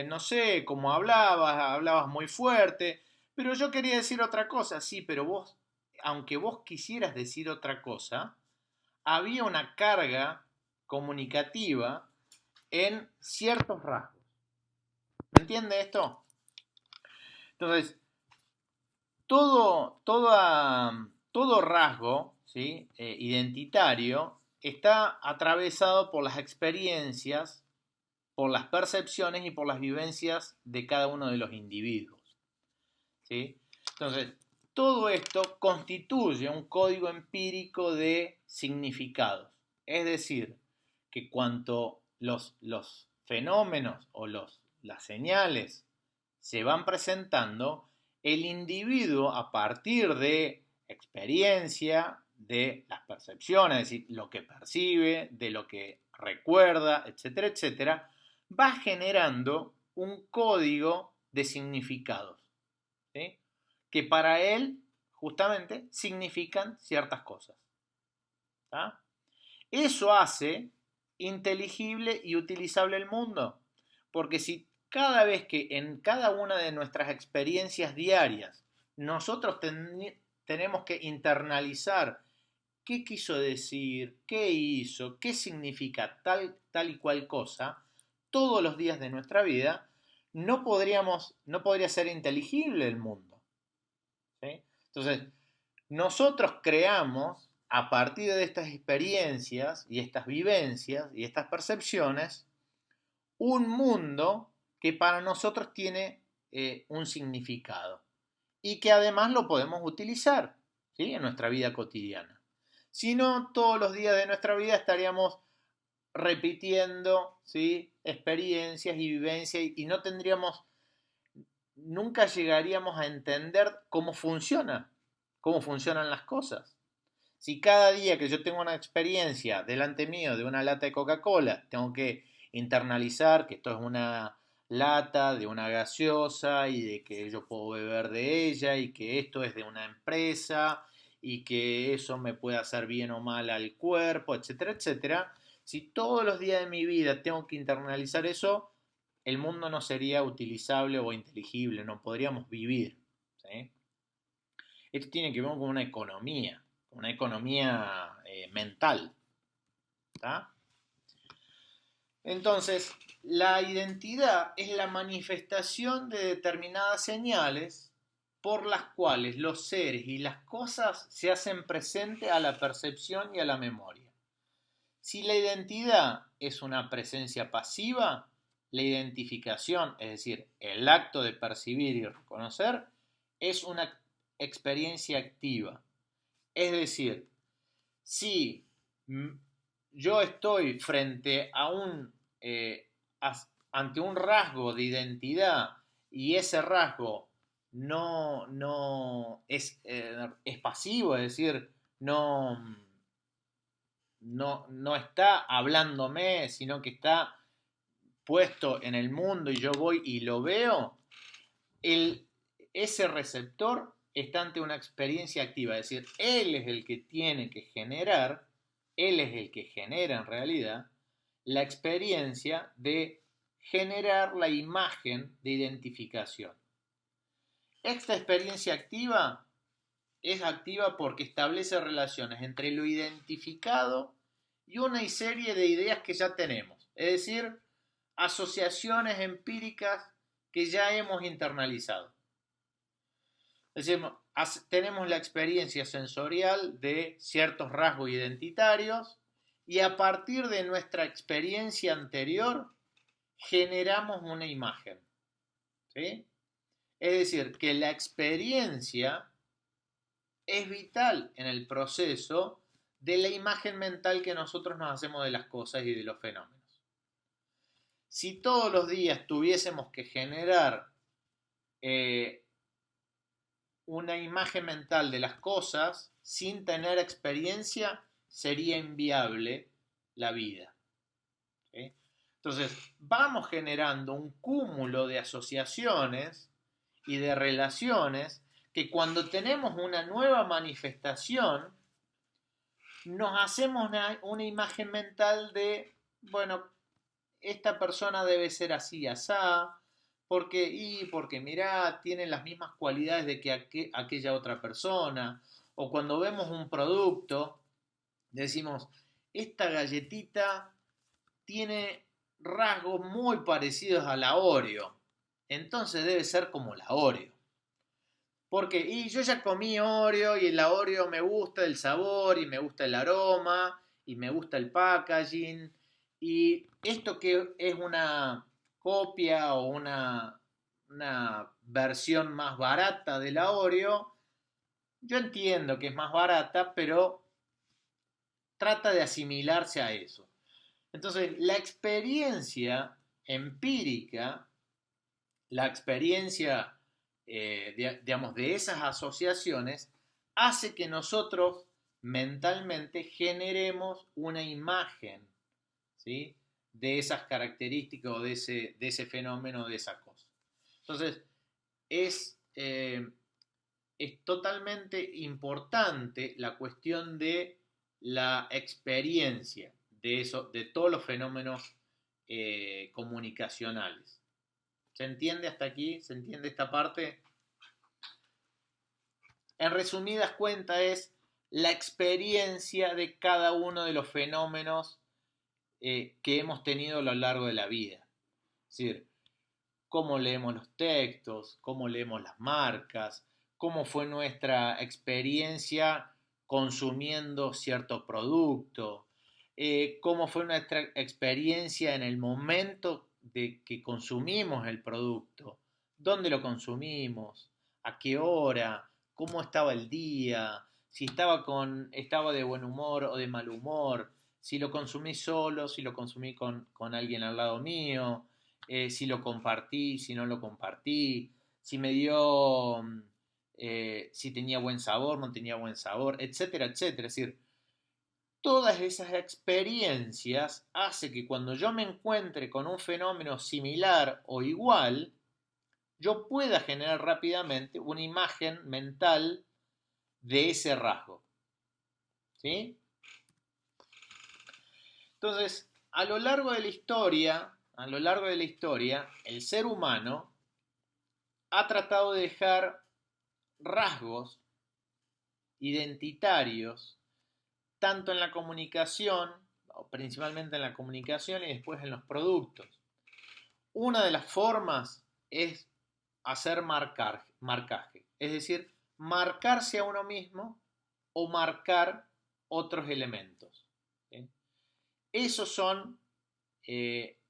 no sé, cómo hablabas muy fuerte, pero yo quería decir otra cosa. Sí, pero vos, aunque vos quisieras decir otra cosa, había una carga comunicativa en ciertos rasgos. ¿Entiende esto? Entonces, todo rasgo, ¿sí? Identitario está atravesado por las experiencias, por las percepciones y por las vivencias de cada uno de los individuos. ¿Sí? Entonces, todo esto constituye un código empírico de significados. Es decir, que cuanto los fenómenos o las señales se van presentando, el individuo, a partir de experiencia, de las percepciones, es decir, lo que percibe, de lo que recuerda, etcétera, etcétera, va generando un código de significados, ¿sí? Que para él, justamente, significan ciertas cosas. ¿Tá? Eso hace inteligible y utilizable el mundo, porque si cada vez que en cada una de nuestras experiencias diarias nosotros tenemos que internalizar qué quiso decir, qué hizo, qué significa tal y cual cosa, todos los días de nuestra vida, no podría ser inteligible el mundo. ¿Sí? Entonces, nosotros creamos, a partir de estas experiencias y estas vivencias y estas percepciones, un mundo que para nosotros tiene un significado y que además lo podemos utilizar, ¿sí? En nuestra vida cotidiana. Si no, todos los días de nuestra vida estaríamos repitiendo, ¿sí? Experiencias y vivencias y no tendríamos, nunca llegaríamos a entender cómo funcionan las cosas. Si cada día que yo tengo una experiencia delante mío de una lata de Coca-Cola, tengo que internalizar que esto es una lata de una gaseosa y de que yo puedo beber de ella y que esto es de una empresa y que eso me puede hacer bien o mal al cuerpo, etcétera, etcétera. Si todos los días de mi vida tengo que internalizar eso, el mundo no sería utilizable o inteligible, no podríamos vivir. ¿Sí? Esto tiene que ver con una economía mental. ¿Tá? Entonces, la identidad es la manifestación de determinadas señales por las cuales los seres y las cosas se hacen presente a la percepción y a la memoria. Si la identidad es una presencia pasiva, la identificación, es decir, el acto de percibir y reconocer, es una experiencia activa. Es decir, si yo estoy frente a ante un rasgo de identidad y ese rasgo no es pasivo, es decir, no está hablándome, sino que está puesto en el mundo y yo voy y lo veo, ese receptor está ante una experiencia activa, es decir, él es el que tiene que generar, él es el que genera en realidad la experiencia de generar la imagen de identificación. Esta experiencia activa es activa porque establece relaciones entre lo identificado y una serie de ideas que ya tenemos, es decir, asociaciones empíricas que ya hemos internalizado. Es decir, tenemos la experiencia sensorial de ciertos rasgos identitarios y a partir de nuestra experiencia anterior generamos una imagen. ¿Sí? Es decir, que la experiencia es vital en el proceso de la imagen mental que nosotros nos hacemos de las cosas y de los fenómenos. Si todos los días tuviésemos que generar una imagen mental de las cosas sin tener experiencia, sería inviable la vida. ¿Sí? Entonces, vamos generando un cúmulo de asociaciones y de relaciones que cuando tenemos una nueva manifestación, nos hacemos una imagen mental de, bueno, esta persona debe ser así, asá, porque mirá, tiene las mismas cualidades de que aquella otra persona. O cuando vemos un producto, decimos, esta galletita tiene rasgos muy parecidos a la Oreo, entonces debe ser como la Oreo. Porque y yo ya comí Oreo y la Oreo me gusta el sabor y me gusta el aroma y me gusta el packaging. Y esto que es una copia o una versión más barata de la Oreo, yo entiendo que es más barata, pero trata de asimilarse a eso. Entonces, la experiencia empírica, la experiencia, digamos, de esas asociaciones, hace que nosotros mentalmente generemos una imagen, ¿sí?, de esas características o de ese fenómeno, de esa cosa. Entonces, es totalmente importante la cuestión de la experiencia de eso, de todos los fenómenos comunicacionales. ¿Se entiende hasta aquí? ¿Se entiende esta parte? En resumidas cuentas es la experiencia de cada uno de los fenómenos que hemos tenido a lo largo de la vida. Es decir, cómo leemos los textos, cómo leemos las marcas, cómo fue nuestra experiencia consumiendo cierto producto, cómo fue nuestra experiencia en el momento de que consumimos el producto, dónde lo consumimos, a qué hora, cómo estaba el día, si estaba de buen humor o de mal humor, si lo consumí solo, si lo consumí con alguien al lado mío, si lo compartí, si no lo compartí, si me dio, si tenía buen sabor, no tenía buen sabor, etcétera, etcétera. Es decir, todas esas experiencias hacen que cuando yo me encuentre con un fenómeno similar o igual, yo pueda generar rápidamente una imagen mental de ese rasgo. ¿Sí? Entonces, a lo largo de la historia, el ser humano ha tratado de dejar rasgos identitarios tanto en la comunicación, principalmente en la comunicación y después en los productos. Una de las formas es hacer marcaje, es decir, marcarse a uno mismo o marcar otros elementos. ¿Sí? Esos son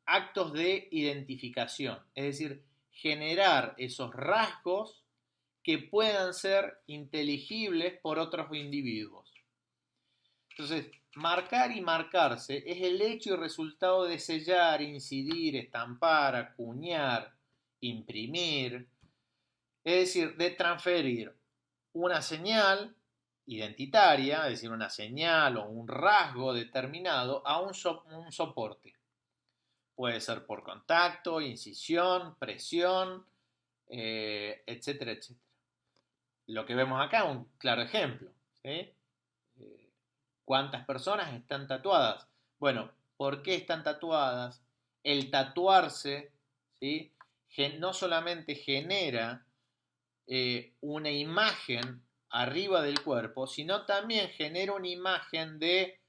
actos de identificación, es decir, generar esos rasgos que puedan ser inteligibles por otros individuos. Entonces, marcar y marcarse es el hecho y resultado de sellar, incidir, estampar, acuñar, imprimir, es decir, de transferir una señal identitaria, es decir, una señal o un rasgo determinado a un soporte. Puede ser por contacto, incisión, presión, etcétera, etcétera. Lo que vemos acá es un claro ejemplo. ¿Sí? ¿Cuántas personas están tatuadas? Bueno, ¿por qué están tatuadas? El tatuarse, ¿sí?, no solamente genera una imagen arriba del cuerpo, sino también genera una imagen de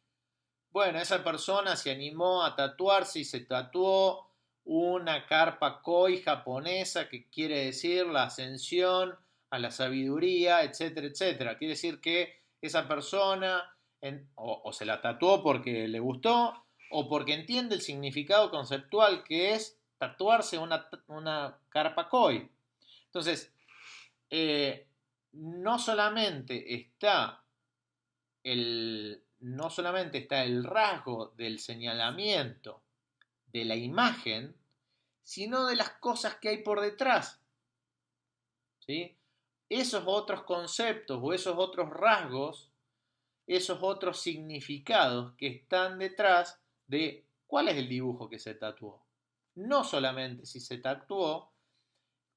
bueno, esa persona se animó a tatuarse y se tatuó una carpa koi japonesa, que quiere decir la ascensión a la sabiduría, etcétera, etcétera. Quiere decir que esa persona o se la tatuó porque le gustó o porque entiende el significado conceptual que es tatuarse una carpa koi. Entonces, no solamente está no solamente está el rasgo del señalamiento de la imagen, sino de las cosas que hay por detrás, ¿sí? Esos otros conceptos o esos otros rasgos, esos otros significados que están detrás de cuál es el dibujo que se tatuó. No solamente si se tatuó,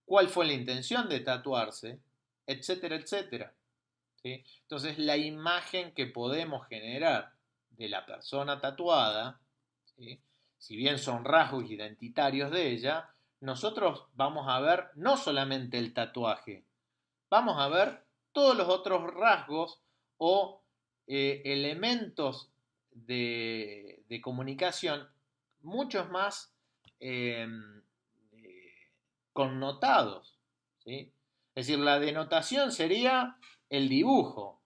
cuál fue la intención de tatuarse, etcétera, etcétera. ¿Sí? Entonces, la imagen que podemos generar de la persona tatuada, ¿sí? Si bien son rasgos identitarios de ella, nosotros vamos a ver no solamente el tatuaje, vamos a ver todos los otros rasgos o elementos de comunicación muchos más eh, connotados, ¿sí? Es decir, la denotación sería el dibujo.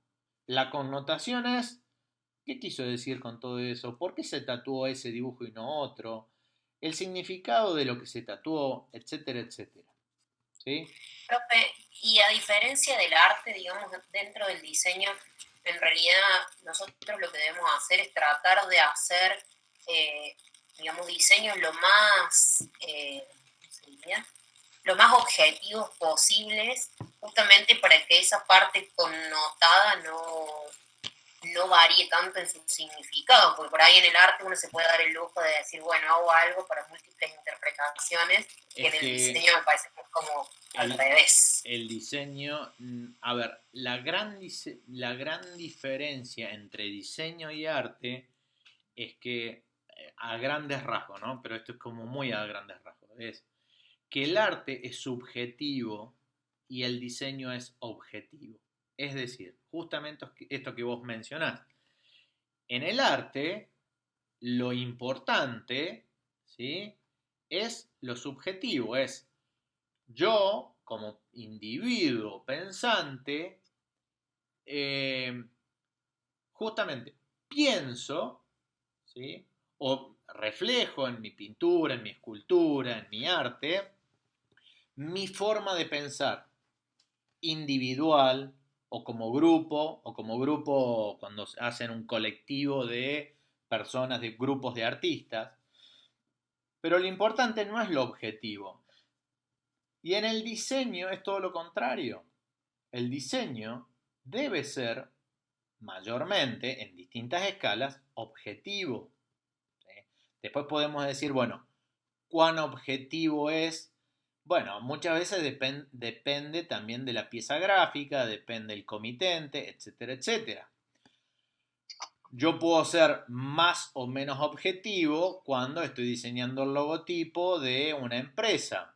La connotación es, ¿qué quiso decir con todo eso? ¿Por qué se tatuó ese dibujo y no otro? El significado de lo que se tatuó, etcétera, etcétera. ¿Sí? Profe, y a diferencia del arte, digamos, dentro del diseño, en realidad nosotros lo que debemos hacer es tratar de hacer, digamos, diseños ¿cómo se diría? Lo más objetivos posibles, justamente para que esa parte connotada no varíe tanto en su significado, porque por ahí en el arte uno se puede dar el lujo de decir, bueno, hago algo para múltiples interpretaciones, que en el diseño me parece que es como al revés. El diseño, a ver, la gran diferencia entre diseño y arte es que, a grandes rasgos, ¿no? Pero esto es como muy a grandes rasgos, es que el arte es subjetivo y el diseño es objetivo. Es decir, justamente esto que vos mencionás. En el arte, lo importante, ¿sí? Es lo subjetivo, es yo, como individuo pensante, justamente pienso, ¿sí? O reflejo en mi pintura, en mi escultura, en mi arte, mi forma de pensar individual o como grupo cuando hacen un colectivo de personas, de grupos de artistas. Pero lo importante no es lo objetivo. Y en el diseño es todo lo contrario. El diseño debe ser mayormente, en distintas escalas, objetivo. ¿Sí? Después podemos decir, bueno, ¿cuán objetivo es? Bueno, muchas veces depende también de la pieza gráfica, depende del comitente, etcétera, etcétera. Yo puedo ser más o menos objetivo cuando estoy diseñando el logotipo de una empresa.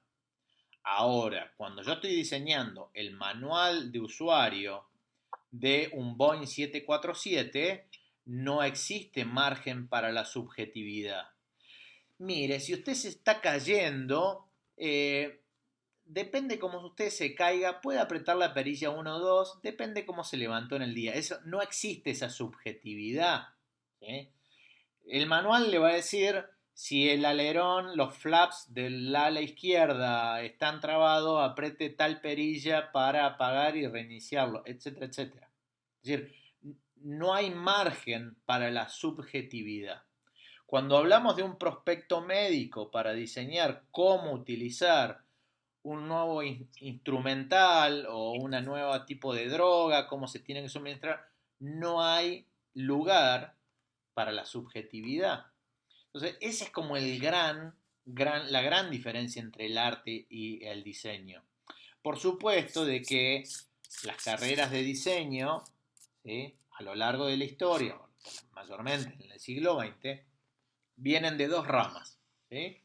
Ahora, cuando yo estoy diseñando el manual de usuario de un Boeing 747, no existe margen para la subjetividad. Mire, si usted se está cayendo, depende cómo usted se caiga, puede apretar la perilla 1 o 2, depende cómo se levantó en el día. Eso, no existe esa subjetividad. ¿Sí? El manual le va a decir si el alerón, los flaps del ala izquierda están trabados, apriete tal perilla para apagar y reiniciarlo, etcétera, etcétera. Es decir, no hay margen para la subjetividad. Cuando hablamos de un prospecto médico para diseñar cómo utilizar un nuevo instrumental o una nueva tipo de droga, cómo se tiene que suministrar, no hay lugar para la subjetividad. Entonces, esa es como la gran diferencia entre el arte y el diseño. Por supuesto de que las carreras de diseño, ¿sí? A lo largo de la historia, mayormente en el siglo XX, vienen de dos ramas. ¿Sí?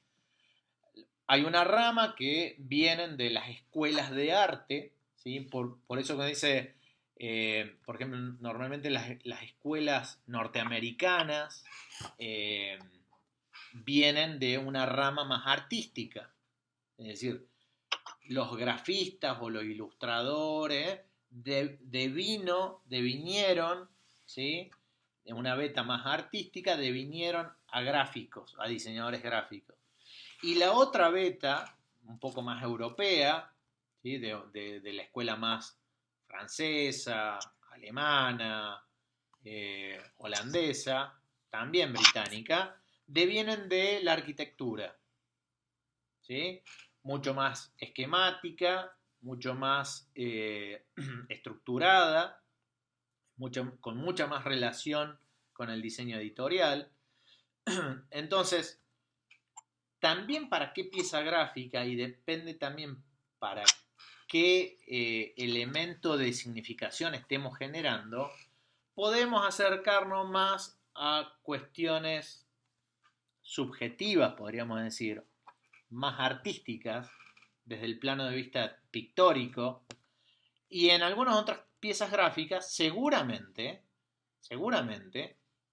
Hay una rama que vienen de las escuelas de arte, ¿sí? Por eso que dice Por ejemplo, normalmente las escuelas norteamericanas vienen de una rama más artística. Es decir, los grafistas o los ilustradores devinieron, ¿sí? De una beta más artística, devinieron a gráficos, a diseñadores gráficos. Y la otra beta, un poco más europea, ¿sí? de la escuela más francesa, alemana, holandesa, también británica, devienen de la arquitectura, ¿sí? Mucho más esquemática, mucho más estructurada, con mucha más relación con el diseño editorial. Entonces, también para qué pieza gráfica, y depende también para qué elemento de significación estemos generando, podemos acercarnos más a cuestiones subjetivas, podríamos decir, más artísticas, desde el plano de vista pictórico, y en algunas otras piezas gráficas, seguramente,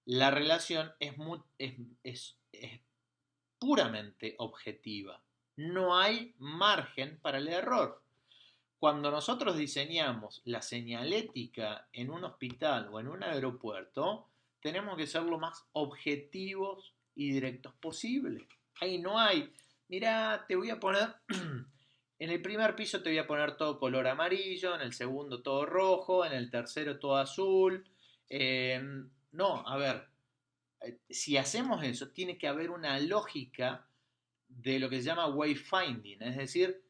la relación es puramente objetiva. No hay margen para el error. Cuando nosotros diseñamos la señalética en un hospital o en un aeropuerto, tenemos que ser lo más objetivos y directos posible. Ahí no hay, mira, te voy a poner, en el primer piso te voy a poner todo color amarillo, en el segundo todo rojo, en el tercero todo azul. No, a ver, si hacemos eso, tiene que haber una lógica de lo que se llama wayfinding, es decir,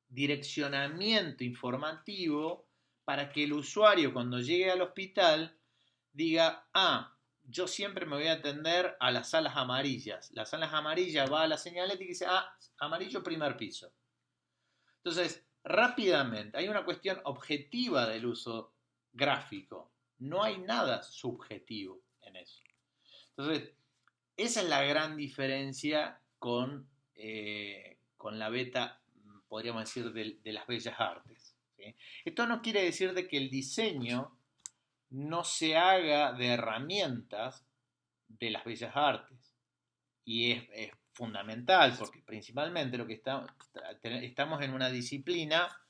direccionamiento informativo para que el usuario cuando llegue al hospital diga, yo siempre me voy a atender a las salas amarillas. Las salas amarillas va a la señalética y dice, amarillo primer piso. Entonces, rápidamente, hay una cuestión objetiva del uso gráfico. No hay nada subjetivo en eso. Entonces, esa es la gran diferencia con la beta, podríamos decir, de las bellas artes, ¿sí? Esto no quiere decir de que el diseño no se haga de herramientas de las bellas artes. Y es fundamental, porque principalmente lo que estamos en una disciplina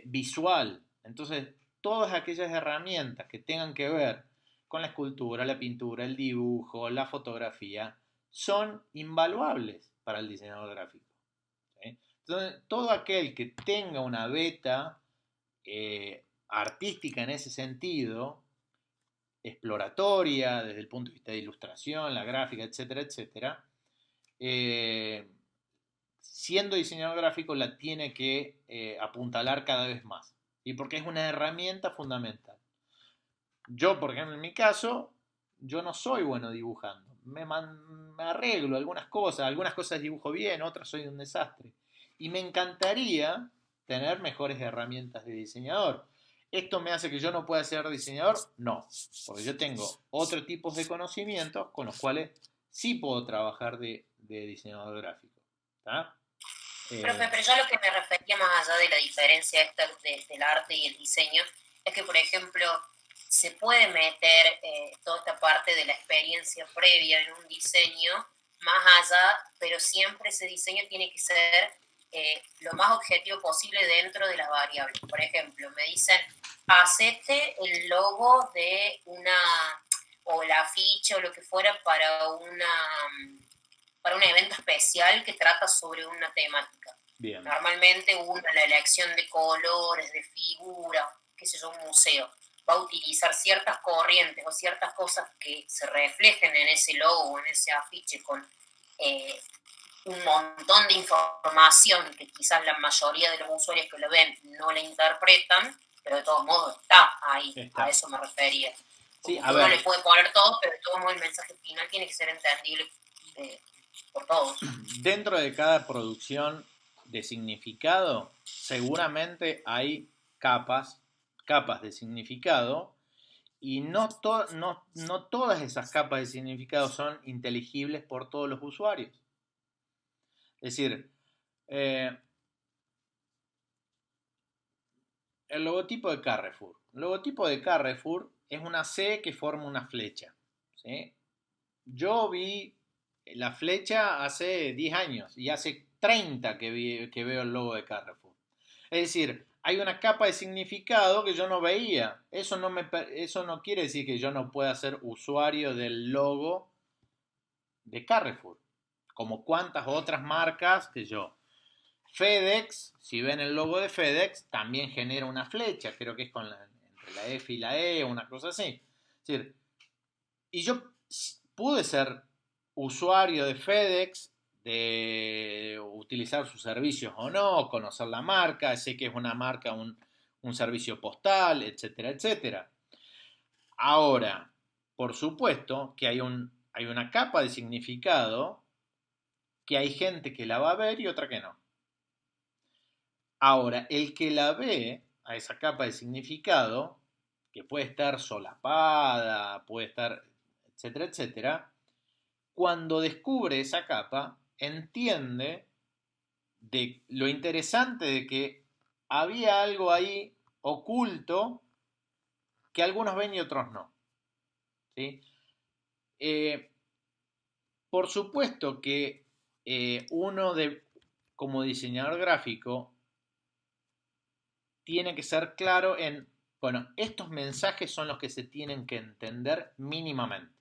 visual. Entonces, todas aquellas herramientas que tengan que ver con la escultura, la pintura, el dibujo, la fotografía, son invaluables para el diseñador gráfico, ¿sí? Entonces, todo aquel que tenga una beta artística en ese sentido, exploratoria desde el punto de vista de ilustración, la gráfica, etcétera, etcétera, siendo diseñador gráfico la tiene que apuntalar cada vez más, ¿sí? Porque es una herramienta fundamental. Yo, por ejemplo, en mi caso, yo no soy bueno dibujando. Me arreglo algunas cosas dibujo bien, otras soy un desastre. Y me encantaría tener mejores herramientas de diseñador. ¿Esto me hace que yo no pueda ser diseñador? No, porque yo tengo otros tipos de conocimientos con los cuales sí puedo trabajar de diseñador gráfico, ¿tá? Profe, pero yo a lo que me refería más allá de la diferencia esta del arte y el diseño, es que, por ejemplo, se puede meter toda esta parte de la experiencia previa en un diseño más allá, pero siempre ese diseño tiene que ser lo más objetivo posible dentro de las variables. Por ejemplo, me dicen, hacete el logo de o la afiche o lo que fuera para un evento especial que trata sobre una temática. Bien. Normalmente la elección de colores, de figuras, qué sé yo, un museo, va a utilizar ciertas corrientes o ciertas cosas que se reflejen en ese logo o en ese afiche con un montón de información que quizás la mayoría de los usuarios que lo ven no la interpretan, pero de todos modos está ahí. A eso me refería. Sí, uno le puede poner todo, pero de todos modos el mensaje final tiene que ser entendible por todos. Dentro de cada producción de significado, seguramente hay capas de significado, y no todas esas capas de significado son inteligibles por todos los usuarios. Es decir, el logotipo de Carrefour. El logotipo de Carrefour es una C que forma una flecha. ¿Sí? Yo vi la flecha hace 10 años y hace 30 que veo el logo de Carrefour. Es decir, hay una capa de significado que yo no veía. Eso no quiere decir que yo no pueda ser usuario del logo de Carrefour, como cuantas otras marcas que yo. FedEx, si ven el logo de FedEx, también genera una flecha, creo que es entre la F y la E, una cosa así. Es decir, y yo pude ser usuario de FedEx, de utilizar sus servicios o no, conocer la marca, sé que es una marca, un servicio postal, etcétera, etcétera. Ahora, por supuesto que hay una capa de significado que hay gente que la va a ver y otra que no. Ahora, el que la ve a esa capa de significado, que puede estar solapada, puede estar, etcétera, etcétera, cuando descubre esa capa, entiende de lo interesante de que había algo ahí oculto que algunos ven y otros no. ¿Sí? Eh, por supuesto que como diseñador gráfico, tiene que ser claro en, bueno, estos mensajes son los que se tienen que entender mínimamente.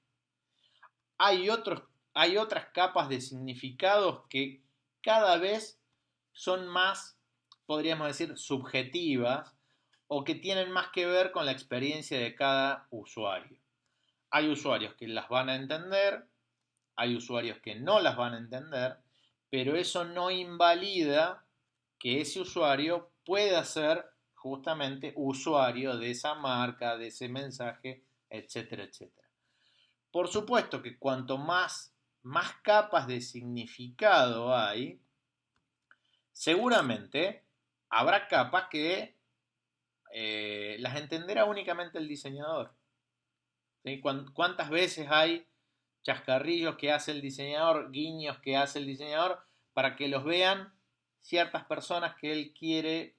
Hay otras capas de significados que cada vez son más, podríamos decir, subjetivas o que tienen más que ver con la experiencia de cada usuario. Hay usuarios que las van a entender, hay usuarios que no las van a entender, pero eso no invalida que ese usuario pueda ser justamente usuario de esa marca, de ese mensaje, etcétera, etcétera. Por supuesto que cuanto más capas de significado hay, seguramente habrá capas que las entenderá únicamente el diseñador. ¿Sí? ¿Cuántas veces hay chascarrillos que hace el diseñador, guiños que hace el diseñador para que los vean ciertas personas que él quiere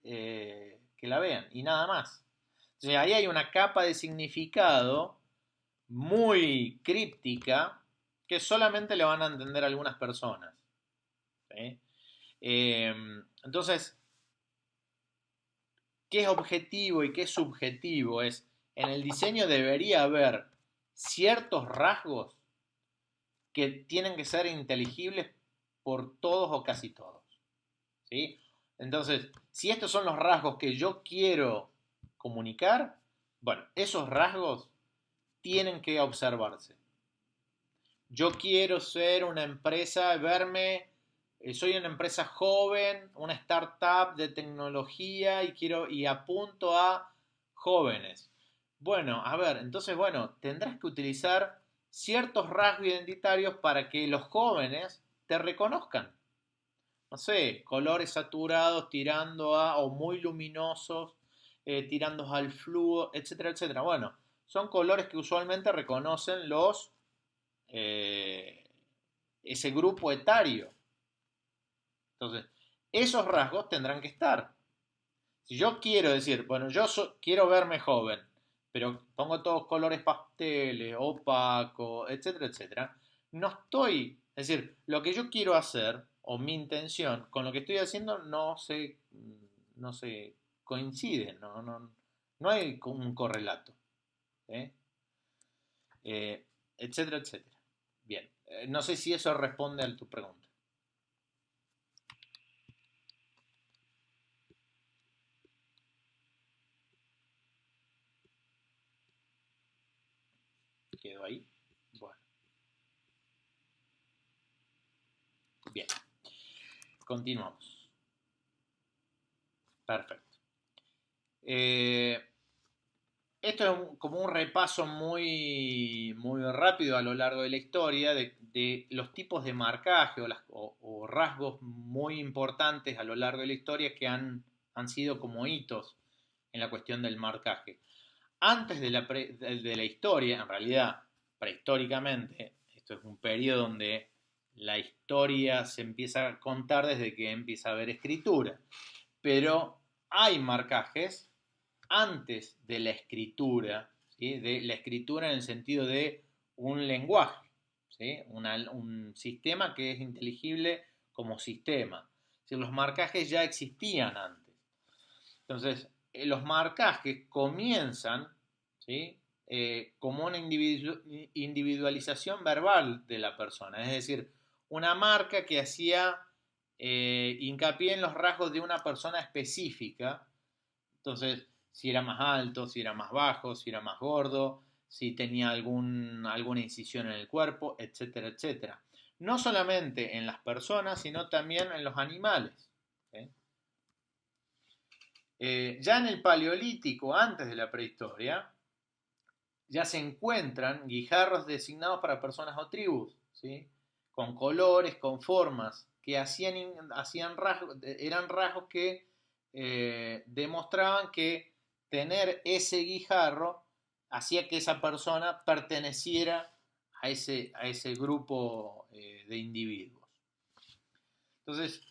que la vean y nada más? Entonces ahí hay una capa de significado muy críptica que solamente le van a entender algunas personas. ¿Sí? Entonces, ¿qué es objetivo y qué es subjetivo? En el diseño debería haber ciertos rasgos que tienen que ser inteligibles por todos o casi todos. ¿Sí? Entonces, si estos son los rasgos que yo quiero comunicar, bueno, esos rasgos tienen que observarse. Yo quiero ser una empresa, soy una empresa joven, una startup de tecnología y apunto a jóvenes. Bueno, a ver, entonces, bueno, tendrás que utilizar ciertos rasgos identitarios para que los jóvenes te reconozcan. No sé, colores saturados tirando o muy luminosos, tirando al fluo, etcétera, etcétera. Bueno, son colores que usualmente reconocen eh, ese grupo etario. Entonces, esos rasgos tendrán que estar. Si yo quiero decir, bueno, quiero verme joven, pero pongo todos colores pasteles, opaco, etcétera, etcétera, no estoy, es decir, lo que yo quiero hacer o mi intención con lo que estoy haciendo no se coincide, no hay un correlato. ¿Eh? Etcétera, etcétera. Bien, no sé si eso responde a tu pregunta. ¿Quedó ahí? Bueno. Bien. Continuamos. Perfecto. Esto es como un repaso muy, muy rápido a lo largo de la historia de los tipos de marcaje o rasgos muy importantes a lo largo de la historia que han sido como hitos en la cuestión del marcaje. Antes de la historia, en realidad, prehistóricamente, esto es un periodo donde la historia se empieza a contar desde que empieza a haber escritura. Pero hay marcajes antes de la escritura, ¿sí? De la escritura en el sentido de un lenguaje, ¿sí? Un sistema que es inteligible como sistema. Es decir, los marcajes ya existían antes. Entonces, los marcajes comienzan, ¿sí? Como una individualización verbal de la persona, es decir, una marca que hacía hincapié en los rasgos de una persona específica. Entonces, si era más alto, si era más bajo, si era más gordo, si tenía alguna incisión en el cuerpo, etcétera, etcétera. No solamente en las personas, sino también en los animales, ¿sí? Ya en el Paleolítico, antes de la prehistoria, ya se encuentran guijarros designados para personas o tribus, ¿sí? Con colores, con formas, que hacían rasgos, eran rasgos que demostraban que tener ese guijarro hacía que esa persona perteneciera a ese grupo de individuos. Entonces,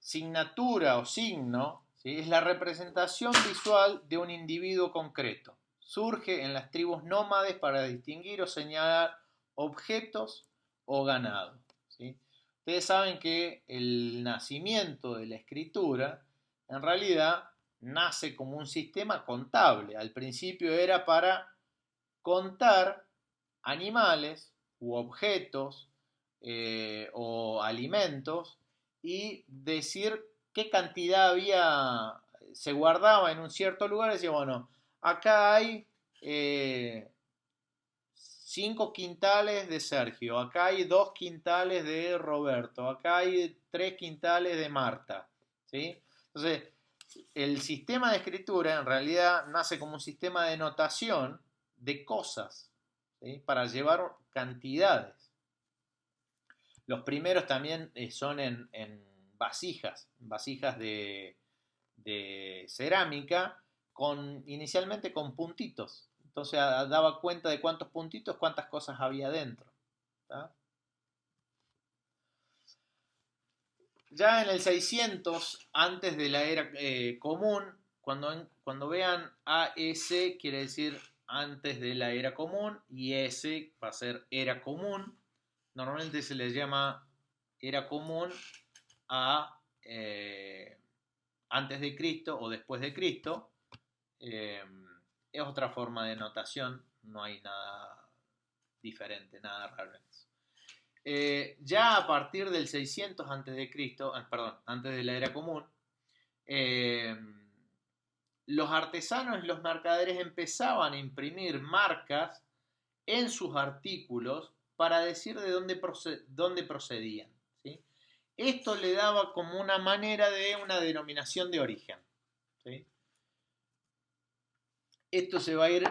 signatura o signo, ¿sí? Es la representación visual de un individuo concreto. Surge en las tribus nómades para distinguir o señalar objetos o ganado, ¿sí? Ustedes saben que el nacimiento de la escritura en realidad nace como un sistema contable. Al principio era para contar animales u objetos o alimentos y decir qué cantidad se guardaba en un cierto lugar. Decía, bueno, acá hay 5 quintales de Sergio, acá hay 2 quintales de Roberto, acá hay 3 quintales de Marta, ¿sí? Entonces, el sistema de escritura en realidad nace como un sistema de notación de cosas, ¿sí? Para llevar cantidades. Los primeros también son en vasijas de cerámica, inicialmente con puntitos. Entonces daba cuenta de cuántos puntitos, cuántas cosas había dentro, ¿tá? Ya en el 600, antes de la era común, cuando vean AS, quiere decir antes de la era común, y S va a ser era común. Normalmente se les llama era común a antes de Cristo o después de Cristo. Es otra forma de notación, no hay nada diferente, nada raro en eso. Ya a partir del 600 antes de Cristo, perdón, antes de la era común, los artesanos y los mercaderes empezaban a imprimir marcas en sus artículos para decir de dónde procedían, ¿sí? Esto le daba como una manera de una denominación de origen, ¿sí? Esto se va a ir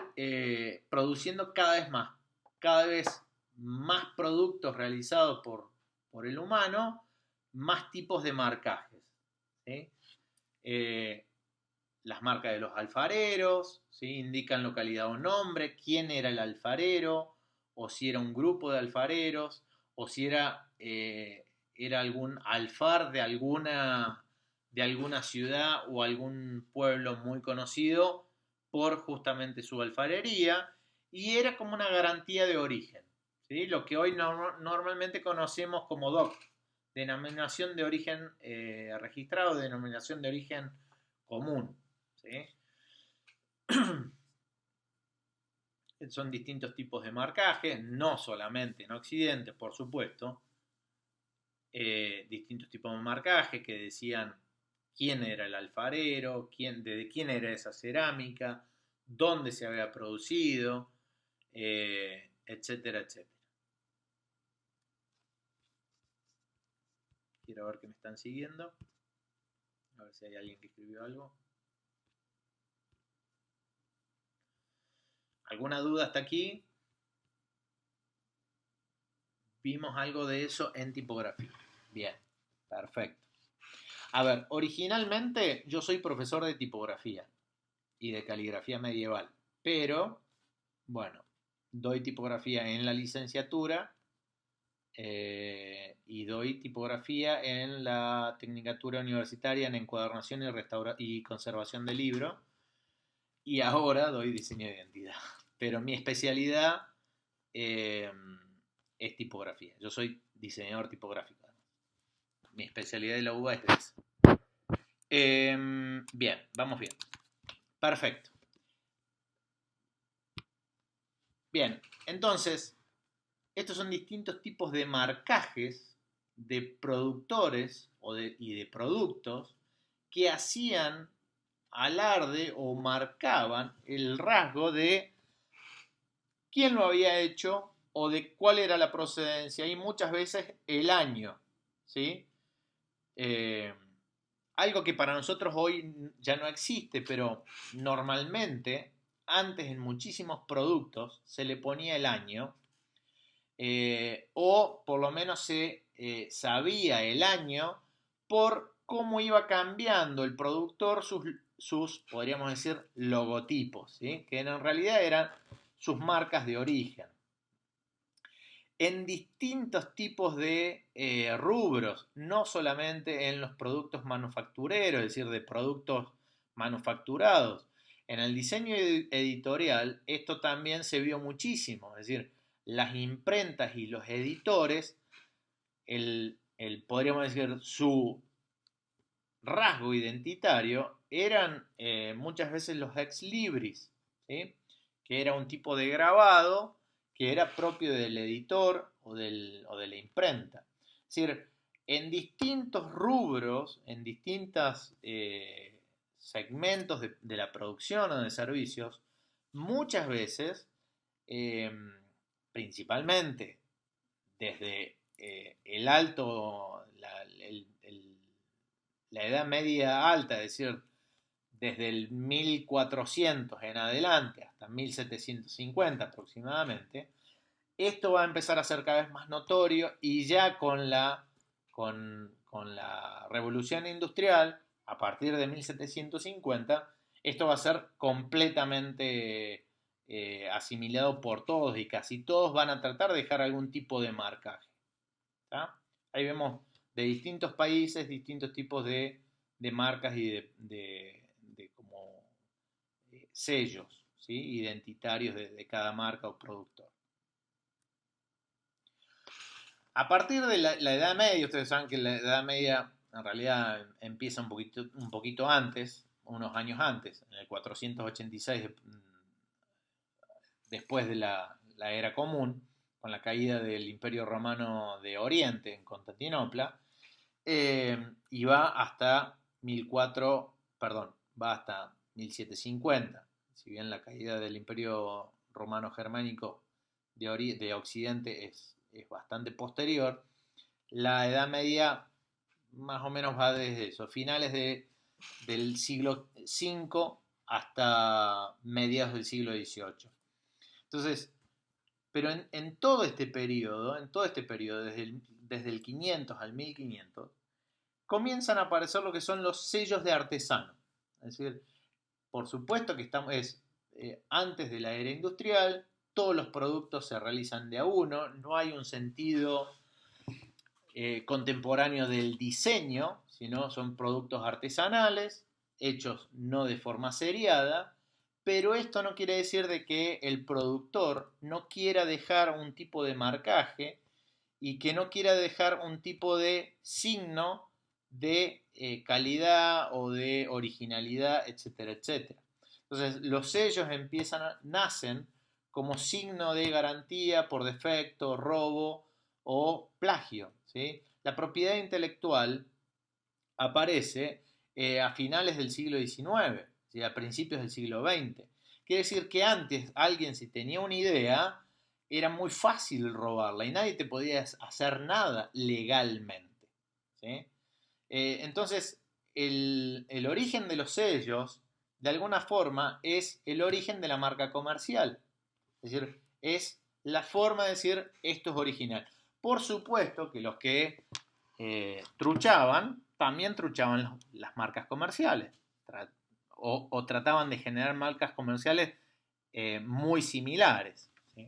produciendo cada vez más productos realizados por el humano, más tipos de marcajes, ¿sí? Las marcas de los alfareros, ¿sí? Indican localidad o nombre, quién era el alfarero, o si era un grupo de alfareros, o si era algún alfar de alguna ciudad o algún pueblo muy conocido por justamente su alfarería, y era como una garantía de origen, ¿sí? Lo que hoy normalmente conocemos como DOC, denominación de origen registrado, denominación de origen común, ¿sí? Son distintos tipos de marcaje, no solamente en Occidente, por supuesto, distintos tipos de marcaje que decían quién era el alfarero, de quién era esa cerámica, dónde se había producido, etcétera, etcétera. Quiero ver que me están siguiendo. A ver si hay alguien que escribió algo. ¿Alguna duda hasta aquí? Vimos algo de eso en tipografía. Bien, perfecto. A ver, originalmente yo soy profesor de tipografía y de caligrafía medieval, pero, bueno, doy tipografía en la licenciatura y doy tipografía en la Tecnicatura Universitaria en Encuadernación y Conservación de Libro. Y ahora doy diseño de identidad. Pero mi especialidad es tipografía. Yo soy diseñador tipográfico. Mi especialidad de la UBA es esa. Bien, vamos bien. Perfecto. Bien, entonces, estos son distintos tipos de marcajes de productores y de productos que hacían alarde o marcaban el rasgo de quién lo había hecho o de cuál era la procedencia y muchas veces el año, ¿sí? Algo que para nosotros hoy ya no existe, pero normalmente, antes en muchísimos productos se le ponía el año, o por lo menos se sabía el año por cómo iba cambiando el productor sus podríamos decir, logotipos, ¿sí? Que en realidad eran sus marcas de origen. En distintos tipos de rubros, no solamente en los productos manufactureros, es decir, de productos manufacturados. En el diseño editorial esto también se vio muchísimo, es decir, las imprentas y los editores, podríamos decir, su rasgo identitario eran muchas veces los ex libris, ¿sí? Que era un tipo de grabado que era propio del editor o de la imprenta. Es decir, en distintos rubros, en distintos segmentos de la producción o de servicios, muchas veces, principalmente desde el alto, la edad media alta, es decir, desde el 1400 en adelante hasta 1750 aproximadamente, esto va a empezar a ser cada vez más notorio y ya con la revolución industrial, a partir de 1750, esto va a ser completamente asimilado por todos y casi todos van a tratar de dejar algún tipo de marcaje. ¿Tá? Ahí vemos de distintos países, distintos tipos de marcas y de como sellos, ¿sí? Identitarios de cada marca o productor. A partir de la Edad Media, ustedes saben que la Edad Media en realidad empieza un poquito antes, unos años antes, en el 486 después de la era común, con la caída del Imperio Romano de Oriente en Constantinopla, y va hasta 1750. Si bien la caída del Imperio Romano Germánico de Occidente es bastante posterior, la Edad Media más o menos va desde eso, finales del siglo V hasta mediados del siglo XVIII. Entonces, pero en todo este periodo, desde el 500 al 1500, comienzan a aparecer lo que son los sellos de artesano. Es decir, por supuesto que estamos antes de la era industrial, todos los productos se realizan de a uno, no hay un sentido contemporáneo del diseño, sino son productos artesanales, hechos no de forma seriada, pero esto no quiere decir de que el productor no quiera dejar un tipo de marcaje y que no quiera dejar un tipo de signo de calidad o de originalidad, etcétera, etcétera. Entonces, los sellos nacen como signo de garantía por defecto, robo o plagio, ¿sí? La propiedad intelectual aparece a finales del siglo XIX, ¿sí? A principios del siglo XX. Quiere decir que antes alguien, si tenía una idea, era muy fácil robarla y nadie te podía hacer nada legalmente, ¿sí? Entonces, el origen de los sellos, de alguna forma, es el origen de la marca comercial. Es decir, es la forma de decir esto es original. Por supuesto que los que truchaban, también truchaban las marcas comerciales. O trataban de generar marcas comerciales muy similares, ¿sí?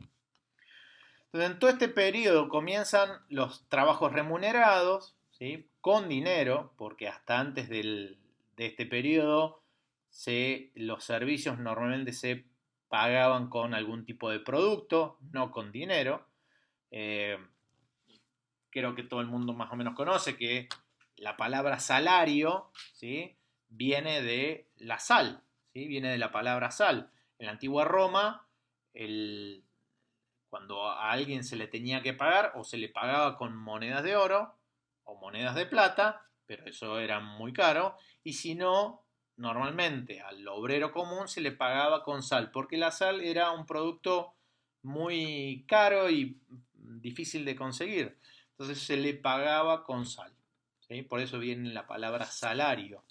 Entonces, en todo este periodo comienzan los trabajos remunerados, ¿sí? Con dinero, porque hasta antes de este periodo los servicios normalmente se pagaban con algún tipo de producto, no con dinero. Eh, Creo que todo el mundo más o menos conoce que la palabra salario, ¿sí? Viene de la sal, ¿sí? Viene de la palabra sal. En la antigua Roma, cuando a alguien se le tenía que pagar, o se le pagaba con monedas de oro o monedas de plata, pero eso era muy caro, y si no, normalmente al obrero común se le pagaba con sal, porque la sal era un producto muy caro y difícil de conseguir. Entonces se le pagaba con sal, ¿sí? Por eso viene la palabra salario.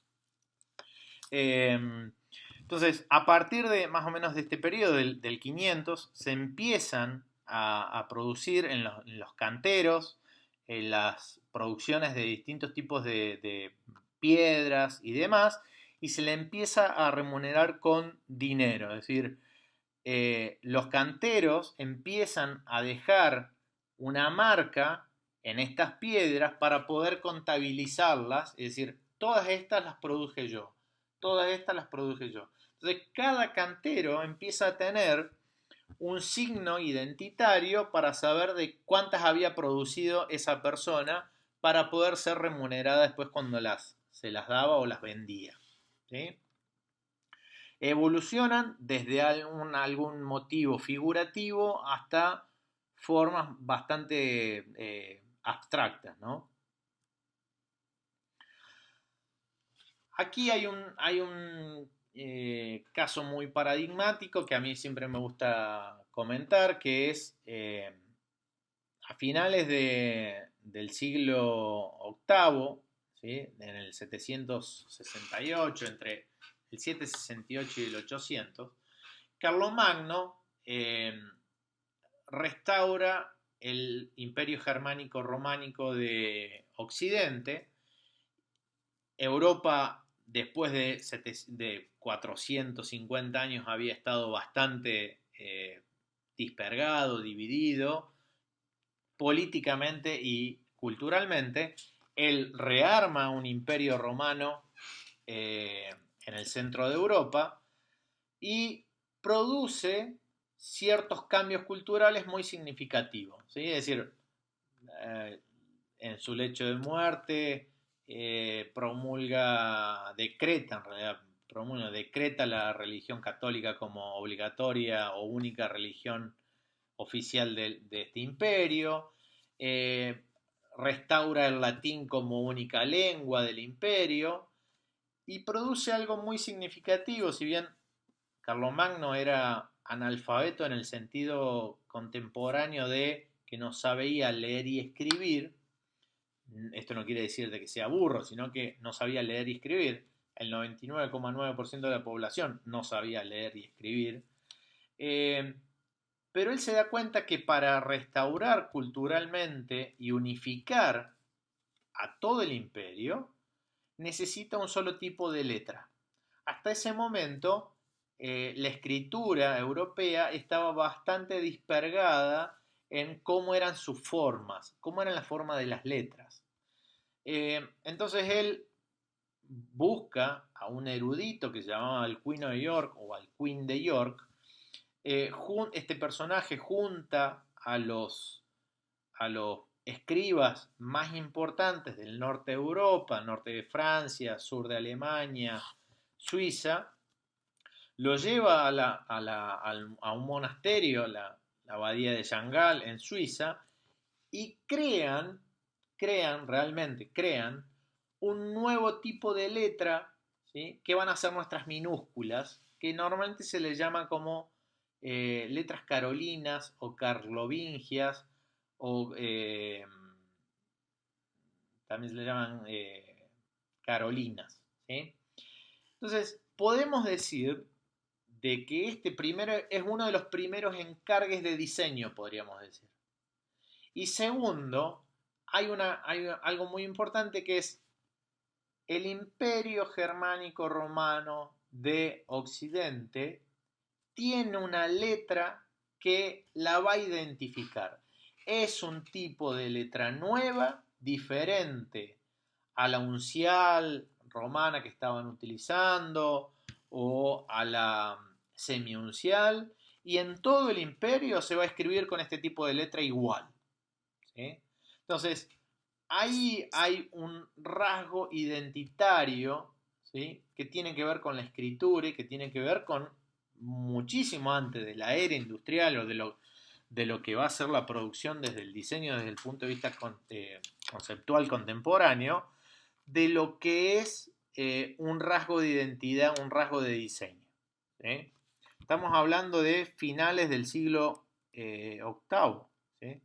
Entonces, a partir de más o menos de este periodo del 500, se empiezan a producir en los canteros, en las producciones de distintos tipos de piedras y demás, y se le empieza a remunerar con dinero. Es decir, los canteros empiezan a dejar una marca en estas piedras para poder contabilizarlas, es decir, todas estas las produje yo, todas estas las produje yo. Entonces, cada cantero empieza a tener un signo identitario para saber de cuántas había producido esa persona para poder ser remunerada después cuando se las daba o las vendía, ¿sí? Evolucionan desde algún motivo figurativo hasta formas bastante abstractas, ¿no? Aquí hay un caso muy paradigmático que a mí siempre me gusta comentar, que es a finales del siglo VIII, ¿sí? En el 768, entre el 768 y el 800, Carlomagno restaura el imperio germánico románico de Occidente. Europa, después de 450 años, había estado bastante dispergado, dividido, políticamente y culturalmente. Él rearma un imperio romano en el centro de Europa y produce ciertos cambios culturales muy significativos, ¿sí? Es decir, en su lecho de muerte decreta la religión católica como obligatoria o única religión oficial de este imperio, restaura el latín como única lengua del imperio y produce algo muy significativo. Si bien Carlomagno era analfabeto en el sentido contemporáneo de que no sabía leer y escribir, esto no quiere decir de que sea burro, sino que no sabía leer y escribir. El 99,9% de la población no sabía leer y escribir. Pero él se da cuenta que para restaurar culturalmente y unificar a todo el imperio, necesita un solo tipo de letra. Hasta ese momento, la escritura europea estaba bastante dispergada en cómo eran sus formas, cómo eran la forma de las letras. Entonces él busca a un erudito que se llamaba Alcuino de York o Alcuin de York. Este personaje junta a los escribas más importantes del norte de Europa, norte de Francia, sur de Alemania, Suiza, lo lleva a un monasterio, la abadía de Shangal en Suiza, y realmente crean un nuevo tipo de letra, ¿sí? Que van a ser nuestras minúsculas, que normalmente se les llama como letras carolinas o carlovingias, o también se le llaman carolinas, ¿sí? Entonces, podemos decir de que este primero es uno de los primeros encargues de diseño, podríamos decir. Y segundo, hay algo muy importante que es el imperio germánico romano de Occidente tiene una letra que la va a identificar. es un tipo de letra nueva, diferente a la uncial romana que estaban utilizando o a la semiuncial, y en todo el imperio se va a escribir con este tipo de letra igual. ¿Sí? Entonces, ahí hay un rasgo identitario, ¿sí? Que tiene que ver con la escritura y que tiene que ver con muchísimo antes de la era industrial o de lo que va a ser la producción desde el diseño, desde el punto de vista conceptual contemporáneo, de lo que es un rasgo de identidad, un rasgo de diseño. ¿Sí? Estamos hablando de finales del siglo octavo. ¿Sí?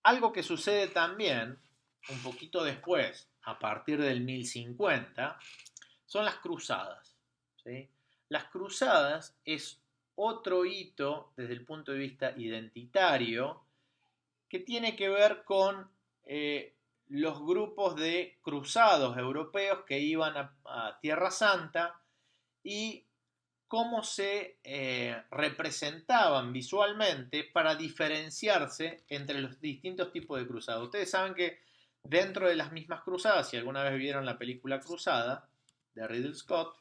Algo que sucede también, un poquito después, a partir del 1050, son las cruzadas. ¿Sí? Las cruzadas es otro hito desde el punto de vista identitario que tiene que ver con los grupos de cruzados europeos que iban a Tierra Santa y cómo se representaban visualmente para diferenciarse entre los distintos tipos de cruzados. Ustedes saben que dentro de las mismas cruzadas, si alguna vez vieron la película Cruzada de Ridley Scott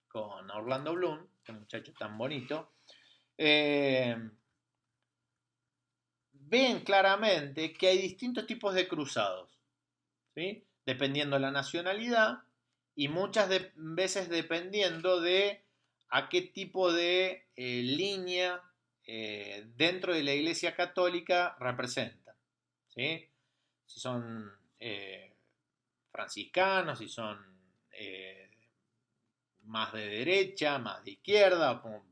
con Orlando Bloom, este muchacho tan bonito, ven claramente que hay distintos tipos de cruzados, ¿sí? Dependiendo de la nacionalidad y muchas veces dependiendo de a qué tipo de línea dentro de la Iglesia Católica representan. ¿Sí? Si son franciscanos, si son más de derecha, más de izquierda, como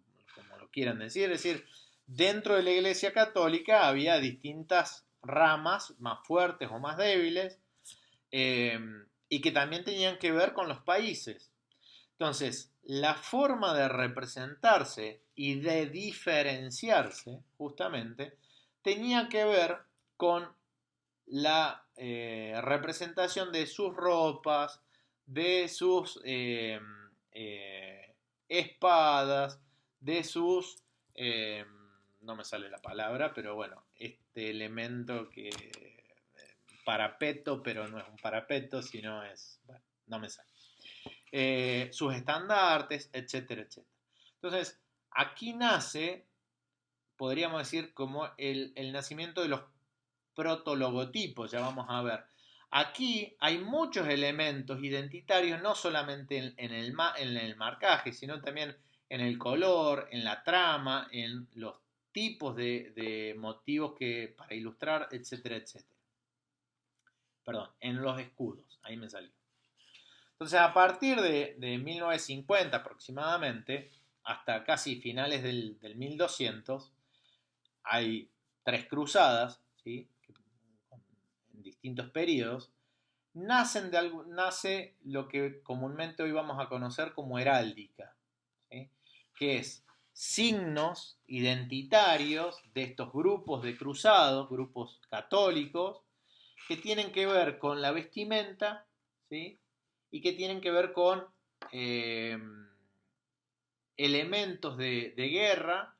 lo quieran decir. Es decir, dentro de la Iglesia Católica había distintas ramas, más fuertes o más débiles, y que también tenían que ver con los países. Entonces, la forma de representarse y de diferenciarse, justamente, tenía que ver con la representación de sus ropas, de sus espadas, de sus... no me sale la palabra, pero bueno, este elemento que... parapeto, pero no es un parapeto, sino es... Bueno, no me sale. Sus estandartes, etcétera, etcétera. Entonces, aquí nace, podríamos decir, como el nacimiento de los protologotipos, ya vamos a ver. Aquí hay muchos elementos identitarios, no solamente en el marcaje, sino también en el color, en la trama, en los tipos de motivos que para ilustrar, etcétera, etcétera. Perdón, en los escudos, ahí me salió. Entonces, a partir de 1950 aproximadamente, hasta casi finales del 1200, hay 3 cruzadas, ¿sí? En distintos periodos, nace lo que comúnmente hoy vamos a conocer como heráldica, ¿sí? Que es signos identitarios de estos grupos de cruzados, grupos católicos, que tienen que ver con la vestimenta, ¿sí? Y que tienen que ver con elementos de guerra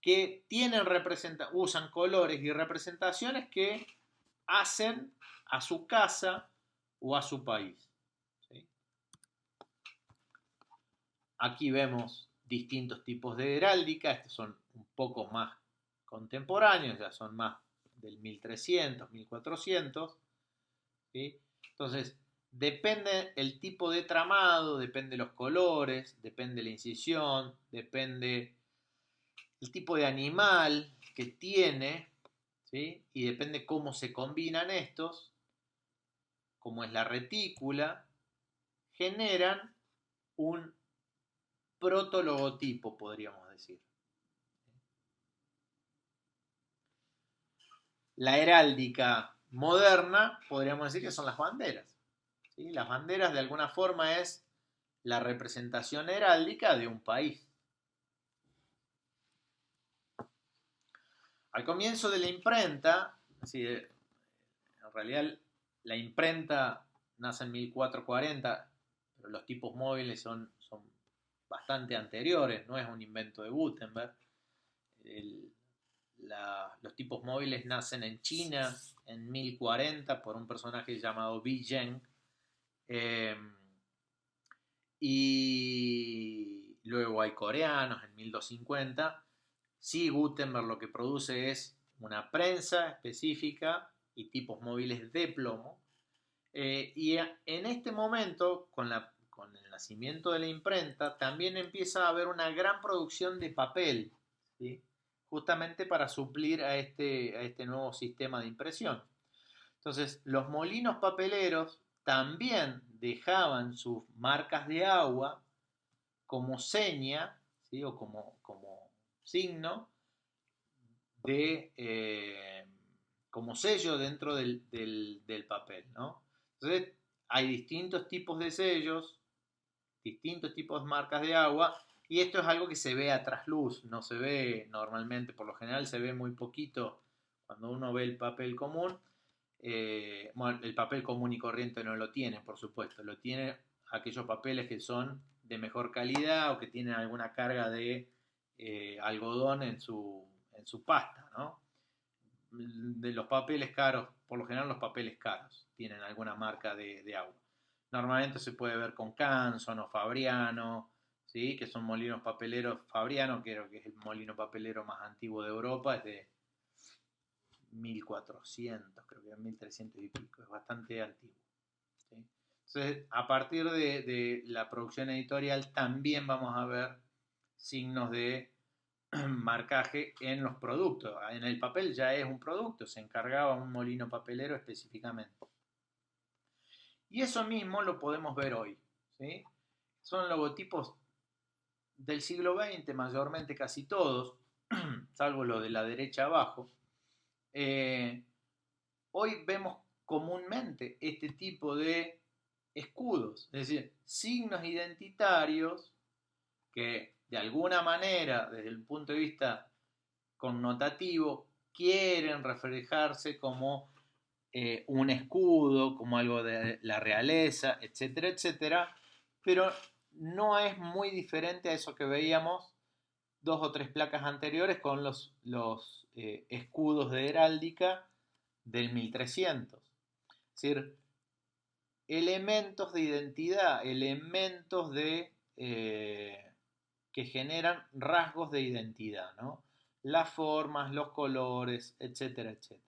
que usan colores y representaciones que hacen a su casa o a su país. ¿Sí? Aquí vemos distintos tipos de heráldica, estos son un poco más contemporáneos, ya son más del 1300, 1400. ¿Sí? Entonces, depende el tipo de tramado, depende los colores, depende la incisión, depende el tipo de animal que tiene, ¿sí? Y depende cómo se combinan estos, como es la retícula, generan un protologotipo, podríamos decir. La heráldica moderna, podríamos decir que son las banderas. ¿Sí? Las banderas de alguna forma es la representación heráldica de un país. Al comienzo de la imprenta, en realidad la imprenta nace en 1440, pero los tipos móviles son bastante anteriores, no es un invento de Gutenberg. los tipos móviles nacen en China en 1040 por un personaje llamado Bi Zheng. Y luego hay coreanos en 1250. Sí, Gutenberg lo que produce es una prensa específica y tipos móviles de plomo. Y en este momento, con el nacimiento de la imprenta, también empieza a haber una gran producción de papel, ¿sí? Justamente para suplir a este nuevo sistema de impresión. Entonces, los molinos papeleros también dejaban sus marcas de agua como seña, ¿sí? O como signo como sello dentro del papel, ¿no? Entonces, hay distintos tipos de sellos, distintos tipos de marcas de agua, y esto es algo que se ve a trasluz, no se ve normalmente, por lo general se ve muy poquito cuando uno ve el papel común. Bueno, el papel común y corriente no lo tiene, por supuesto, lo tienen aquellos papeles que son de mejor calidad o que tienen alguna carga de algodón en su pasta, ¿no? De los papeles caros, por lo general los papeles caros tienen alguna marca de agua. Normalmente se puede ver con Canson o Fabriano, ¿sí? Que son molinos papeleros. Fabriano, creo que es el molino papelero más antiguo de Europa, es de 1400, creo que es 1300 y pico, es bastante antiguo, ¿sí? Entonces, a partir de la producción editorial también vamos a ver signos de marcaje en los productos. En el papel ya es un producto, se encargaba un molino papelero específicamente. Y eso mismo lo podemos ver hoy, ¿sí? Son logotipos del siglo XX, mayormente casi todos, salvo lo de la derecha abajo. Hoy vemos comúnmente este tipo de escudos, es decir, signos identitarios que de alguna manera, desde el punto de vista connotativo, quieren reflejarse como un escudo, como algo de la realeza, etcétera, etcétera, pero no es muy diferente a eso que veíamos 2 o 3 placas anteriores con los escudos de heráldica del 1300. Es decir, elementos de identidad, elementos que generan rasgos de identidad, ¿no? Las formas, los colores, etcétera, etcétera.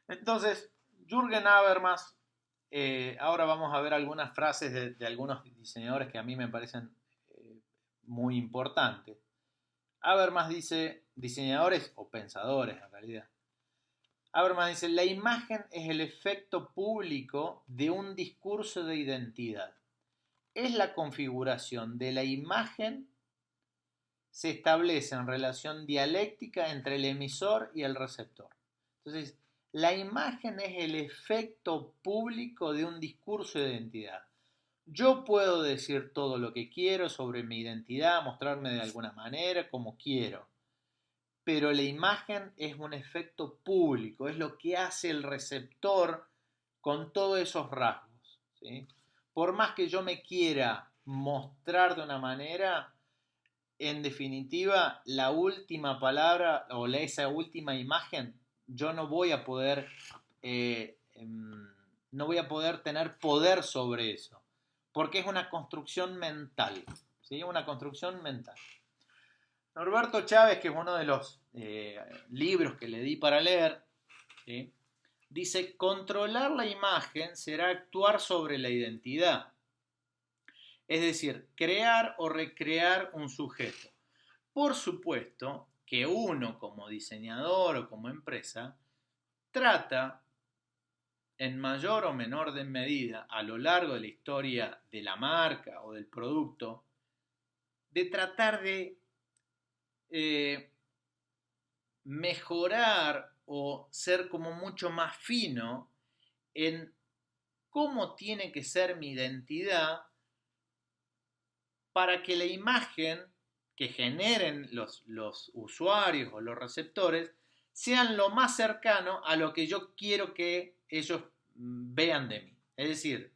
Entonces, Jürgen Habermas, ahora vamos a ver algunas frases de algunos diseñadores que a mí me parecen muy importantes. Habermas dice, diseñadores o pensadores en realidad. Habermas dice, la imagen es el efecto público de un discurso de identidad. Es la configuración de la imagen se establece en relación dialéctica entre el emisor y el receptor. Entonces, la imagen es el efecto público de un discurso de identidad. Yo puedo decir todo lo que quiero sobre mi identidad, mostrarme de alguna manera como quiero, pero la imagen es un efecto público, es lo que hace el receptor con todos esos rasgos, ¿sí? Por más que yo me quiera mostrar de una manera, en definitiva, la última palabra o esa última imagen, yo no voy a poder tener poder sobre eso, porque es una construcción mental, ¿sí? Una construcción mental. Norberto Chávez, que es uno de los libros que le di para leer, ¿sí? Dice, controlar la imagen será actuar sobre la identidad. Es decir, crear o recrear un sujeto. Por supuesto que uno como diseñador o como empresa trata en mayor o menor medida a lo largo de la historia de la marca o del producto de tratar de mejorar o ser como mucho más fino en cómo tiene que ser mi identidad para que la imagen que generen los usuarios o los receptores sean lo más cercano a lo que yo quiero que ellos vean de mí. Es decir,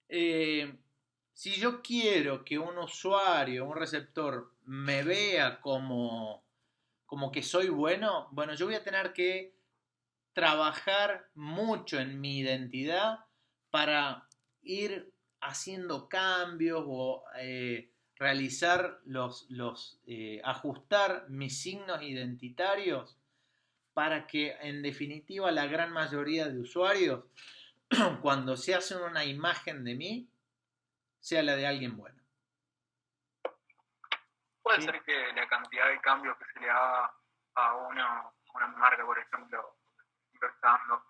si yo quiero que un usuario, un receptor me vea como que soy bueno, bueno, yo voy a tener que trabajar mucho en mi identidad para ir haciendo cambios o realizar ajustar mis signos identitarios para que en definitiva la gran mayoría de usuarios cuando se hace una imagen de mí sea la de alguien bueno. Puede ¿Sí? ser que la cantidad de cambios que se le haga a una marca, por ejemplo, empezando,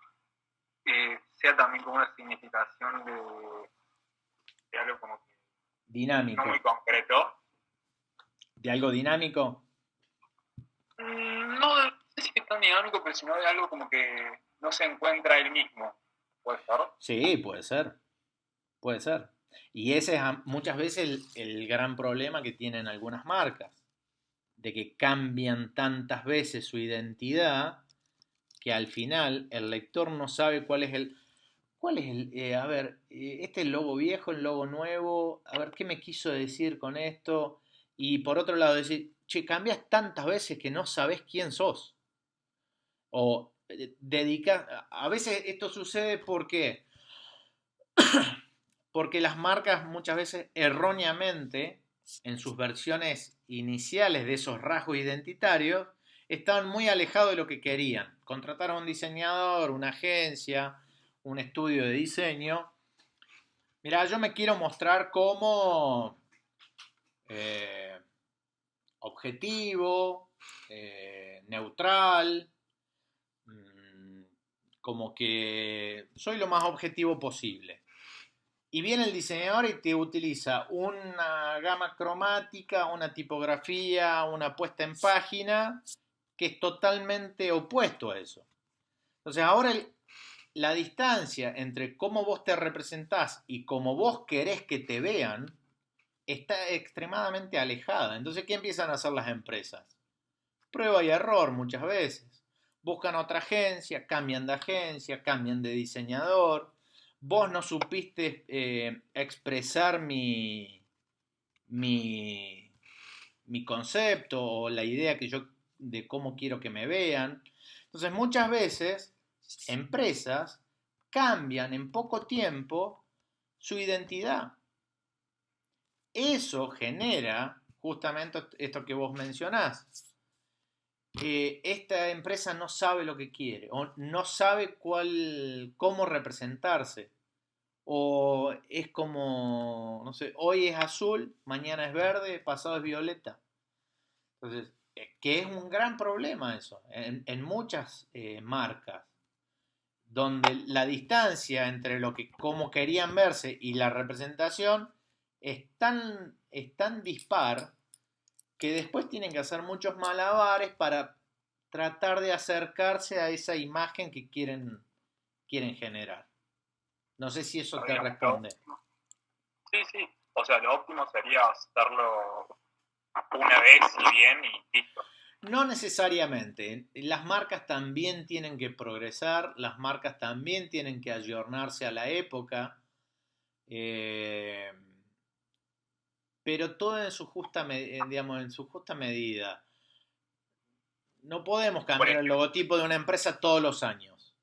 sea también como una significación de algo como que Dinámico. no muy concreto. ¿De algo dinámico? No sé si es tan dinámico, pero sino de algo como que no se encuentra él mismo. ¿Puede ser? Sí, puede ser. Puede ser. Y ese es muchas veces el gran problema que tienen algunas marcas, de que cambian tantas veces su identidad que al final el lector no sabe a ver, este es el logo viejo, el logo nuevo, a ver qué me quiso decir con esto. Y por otro lado decir, che, cambias tantas veces que no sabes quién sos. O a veces esto sucede porque las marcas muchas veces erróneamente, en sus versiones iniciales de esos rasgos identitarios, estaban muy alejados de lo que querían. Contrataron a un diseñador, una agencia, un estudio de diseño. Mirá, yo me quiero mostrar como objetivo, neutral, como que soy lo más objetivo posible. Y viene el diseñador y te utiliza una gama cromática, una tipografía, una puesta en página que es totalmente opuesto a eso. Entonces ahora la distancia entre cómo vos te representás y cómo vos querés que te vean está extremadamente alejada. Entonces, ¿qué empiezan a hacer las empresas? Prueba y error muchas veces. Buscan otra agencia, cambian de agencia, cambian de diseñador. Vos no supiste expresar mi concepto o la idea que yo de cómo quiero que me vean. Entonces muchas veces empresas cambian en poco tiempo su identidad. Eso genera justamente esto que vos mencionás. Esta empresa no sabe lo que quiere o no sabe cómo representarse. O es como, no sé, hoy es azul, mañana es verde, pasado es violeta. Entonces, que es un gran problema eso en muchas marcas, donde la distancia entre cómo querían verse y la representación es tan dispar que después tienen que hacer muchos malabares para tratar de acercarse a esa imagen que quieren generar. No sé si eso te responde. Sí. O sea, lo óptimo sería hacerlo una vez y bien y listo. No necesariamente. Las marcas también tienen que progresar, las marcas también tienen que ayornarse a la época, pero todo en su justa medida. No podemos cambiar el logotipo de una empresa todos los años.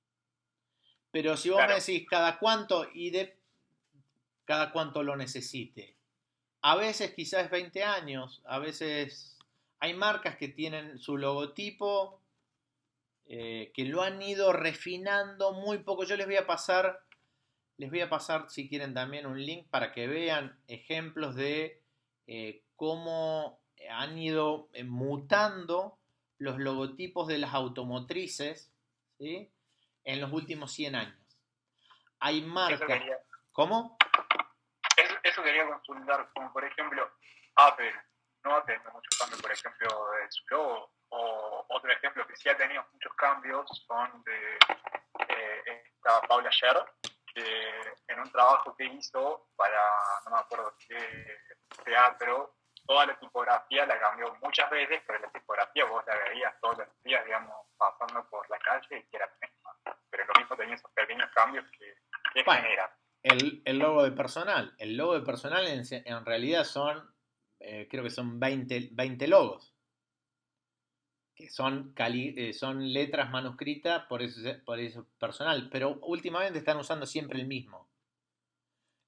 Pero si vos me decís cada cuánto cada cuánto lo necesite. A veces quizás 20 años, a veces hay marcas que tienen su logotipo que lo han ido refinando muy poco. Yo les voy a pasar si quieren también un link para que vean ejemplos de cómo han ido mutando los logotipos de las automotrices, ¿sí?, en los últimos 100 años. Hay marcas... ¿Cómo? Eso quería consultar, como por ejemplo, Apple no ha tenido muchos cambios, por ejemplo, de su logo, o otro ejemplo que sí ha tenido muchos cambios son de esta Paula Scher, que en un trabajo que hizo para, no me acuerdo qué teatro, toda la tipografía la cambió muchas veces, pero la tipografía vos la veías todos los días, digamos, pasando por la calle y era la misma. Pero lo mismo tenía esos pequeños cambios que generan. El logo de personal. El logo de personal en realidad son creo que son 20 logos, que son letras manuscritas por ese personal, pero últimamente están usando siempre el mismo.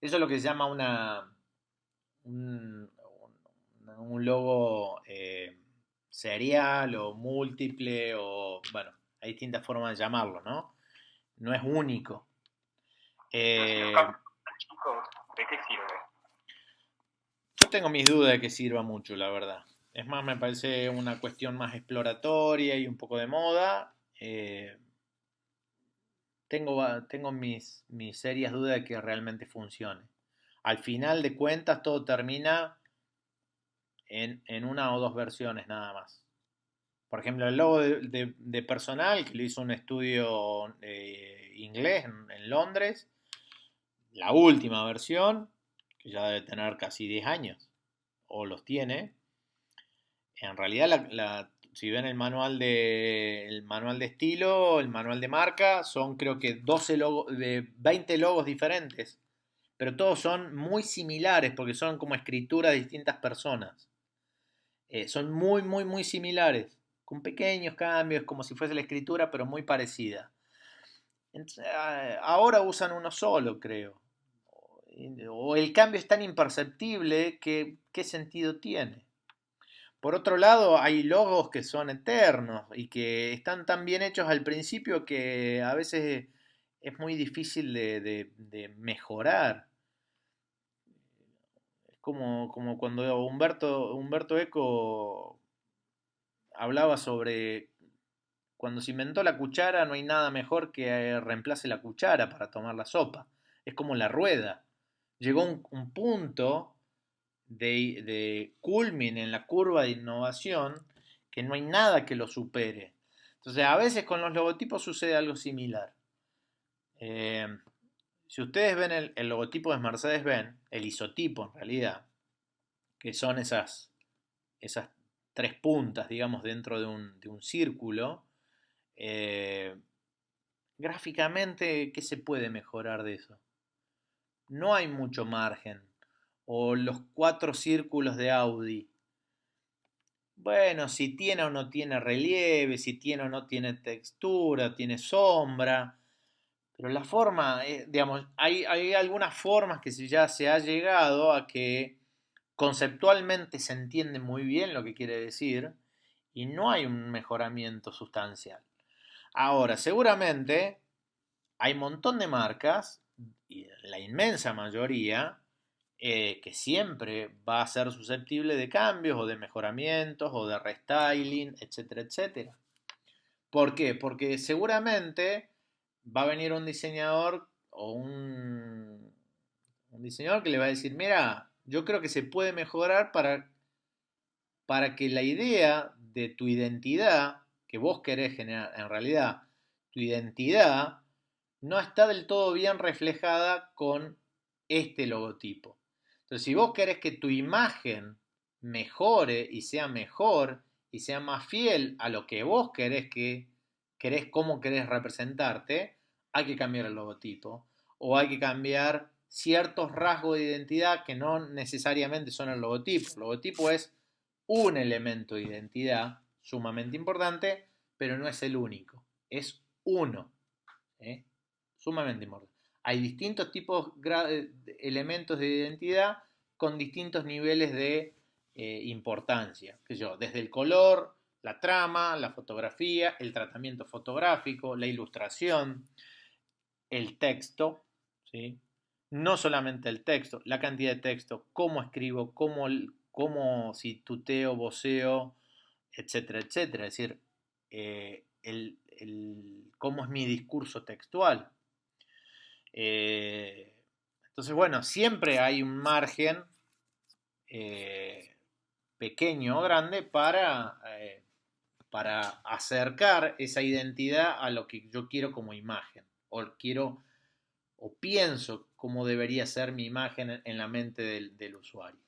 Eso es lo que se llama un logo serial o múltiple, o bueno, hay distintas formas de llamarlo, ¿no? No es único. Chicos, ¿de qué sirve? Yo tengo mis dudas de que sirva mucho, la verdad. Es más, me parece una cuestión más exploratoria y un poco de moda. Tengo mis serias dudas de que realmente funcione. Al final de cuentas, todo termina en una o dos versiones nada más. Por ejemplo, el logo de personal, que lo hizo un estudio inglés en Londres, la última versión, que ya debe tener casi 10 años, o los tiene. En realidad, si ven el manual de estilo, el manual de marca, son creo que 20 logos diferentes, pero todos son muy similares porque son como escritura de distintas personas. Son muy, muy, muy similares, con pequeños cambios, como si fuese la escritura, pero muy parecida. Ahora usan uno solo, creo. O el cambio es tan imperceptible que ¿qué sentido tiene? Por otro lado, hay logos que son eternos y que están tan bien hechos al principio que a veces es muy difícil de mejorar. Es como cuando Humberto Eco hablaba sobre cuando se inventó la cuchara, no hay nada mejor que reemplace la cuchara para tomar la sopa. Es como la rueda. Llegó un punto de culmin en la curva de innovación que no hay nada que lo supere. Entonces, a veces con los logotipos sucede algo similar. Eh, si ustedes ven el logotipo de Mercedes-Benz, el isotipo en realidad, que son esas tres puntas, digamos, dentro de un círculo, gráficamente, ¿qué se puede mejorar de eso? No hay mucho margen. O los cuatro círculos de Audi. Bueno, si tiene o no tiene relieve, si tiene o no tiene textura, tiene sombra. Pero la forma, digamos, hay algunas formas que ya se ha llegado a que conceptualmente se entiende muy bien lo que quiere decir y no hay un mejoramiento sustancial. Ahora, seguramente hay un montón de marcas, y la inmensa mayoría, que siempre va a ser susceptible de cambios o de mejoramientos o de restyling, etcétera, etcétera. ¿Por qué? Porque seguramente va a venir un diseñador o un diseñador que le va a decir, mira, yo creo que se puede mejorar para que la idea de tu identidad que vos querés generar, en realidad, tu identidad no está del todo bien reflejada con este logotipo. Entonces, si vos querés que tu imagen mejore y sea mejor y sea más fiel a lo que vos cómo querés representarte, hay que cambiar el logotipo o hay que cambiar ciertos rasgos de identidad que no necesariamente son el logotipo. El logotipo es un elemento de identidad sumamente importante, pero no es el único, es uno. ¿Eh? Sumamente importante. Hay distintos tipos de elementos de identidad con distintos niveles de importancia. Desde el color, la trama, la fotografía, el tratamiento fotográfico, la ilustración, el texto, ¿sí? No solamente el texto, la cantidad de texto, cómo escribo, cómo si tuteo, voceo, etcétera, etcétera. Es decir, cómo es mi discurso textual. Entonces, bueno, siempre hay un margen pequeño o grande para acercar esa identidad a lo que yo quiero como imagen. O pienso cómo debería ser mi imagen en la mente del usuario.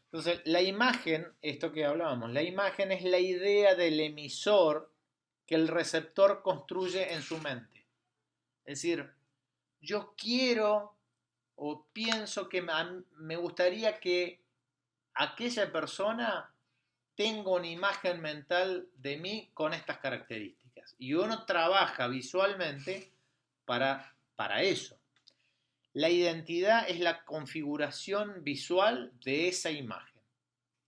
Entonces, la imagen, esto que hablábamos, la imagen es la idea del emisor que el receptor construye en su mente. Es decir, yo quiero o pienso que me gustaría que aquella persona tenga una imagen mental de mí con estas características. Y uno trabaja visualmente para eso. La identidad es la configuración visual de esa imagen.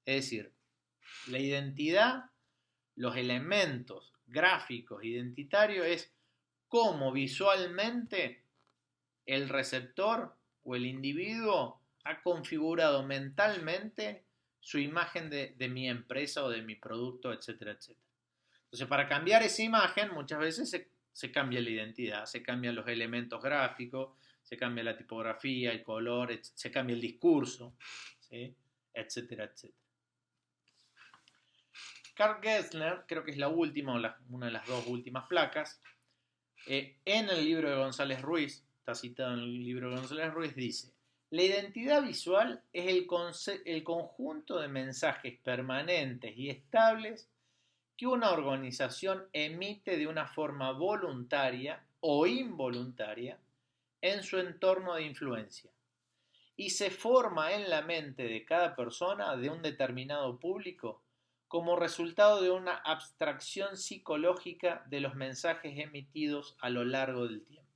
Es decir, la identidad, los elementos gráficos identitarios es cómo visualmente el receptor o el individuo ha configurado mentalmente su imagen de mi empresa o de mi producto, etcétera, etcétera. Entonces, para cambiar esa imagen, muchas veces se cambia la identidad, se cambian los elementos gráficos, se cambia la tipografía, el color, se cambia el discurso, ¿sí? Etcétera, etcétera. Karl Gessler, creo que es la última o una de las dos últimas placas, en el libro de González Ruiz, está citado en el libro de González Ruiz, dice: la identidad visual es el conjunto de mensajes permanentes y estables que una organización emite de una forma voluntaria o involuntaria en su entorno de influencia y se forma en la mente de cada persona de un determinado público como resultado de una abstracción psicológica de los mensajes emitidos a lo largo del tiempo.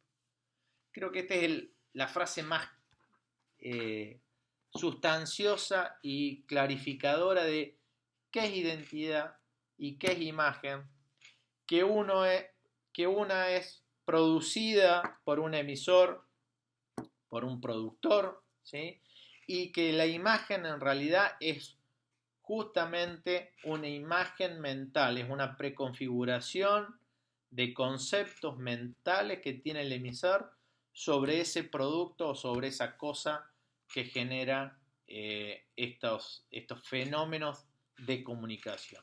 Creo que esta es la frase más sustanciosa y clarificadora de qué es identidad y qué es imagen, que una es producida por un emisor, por un productor, ¿sí? Y que la imagen en realidad es justamente una imagen mental, es una preconfiguración de conceptos mentales que tiene el emisor sobre ese producto o sobre esa cosa que genera estos fenómenos de comunicación.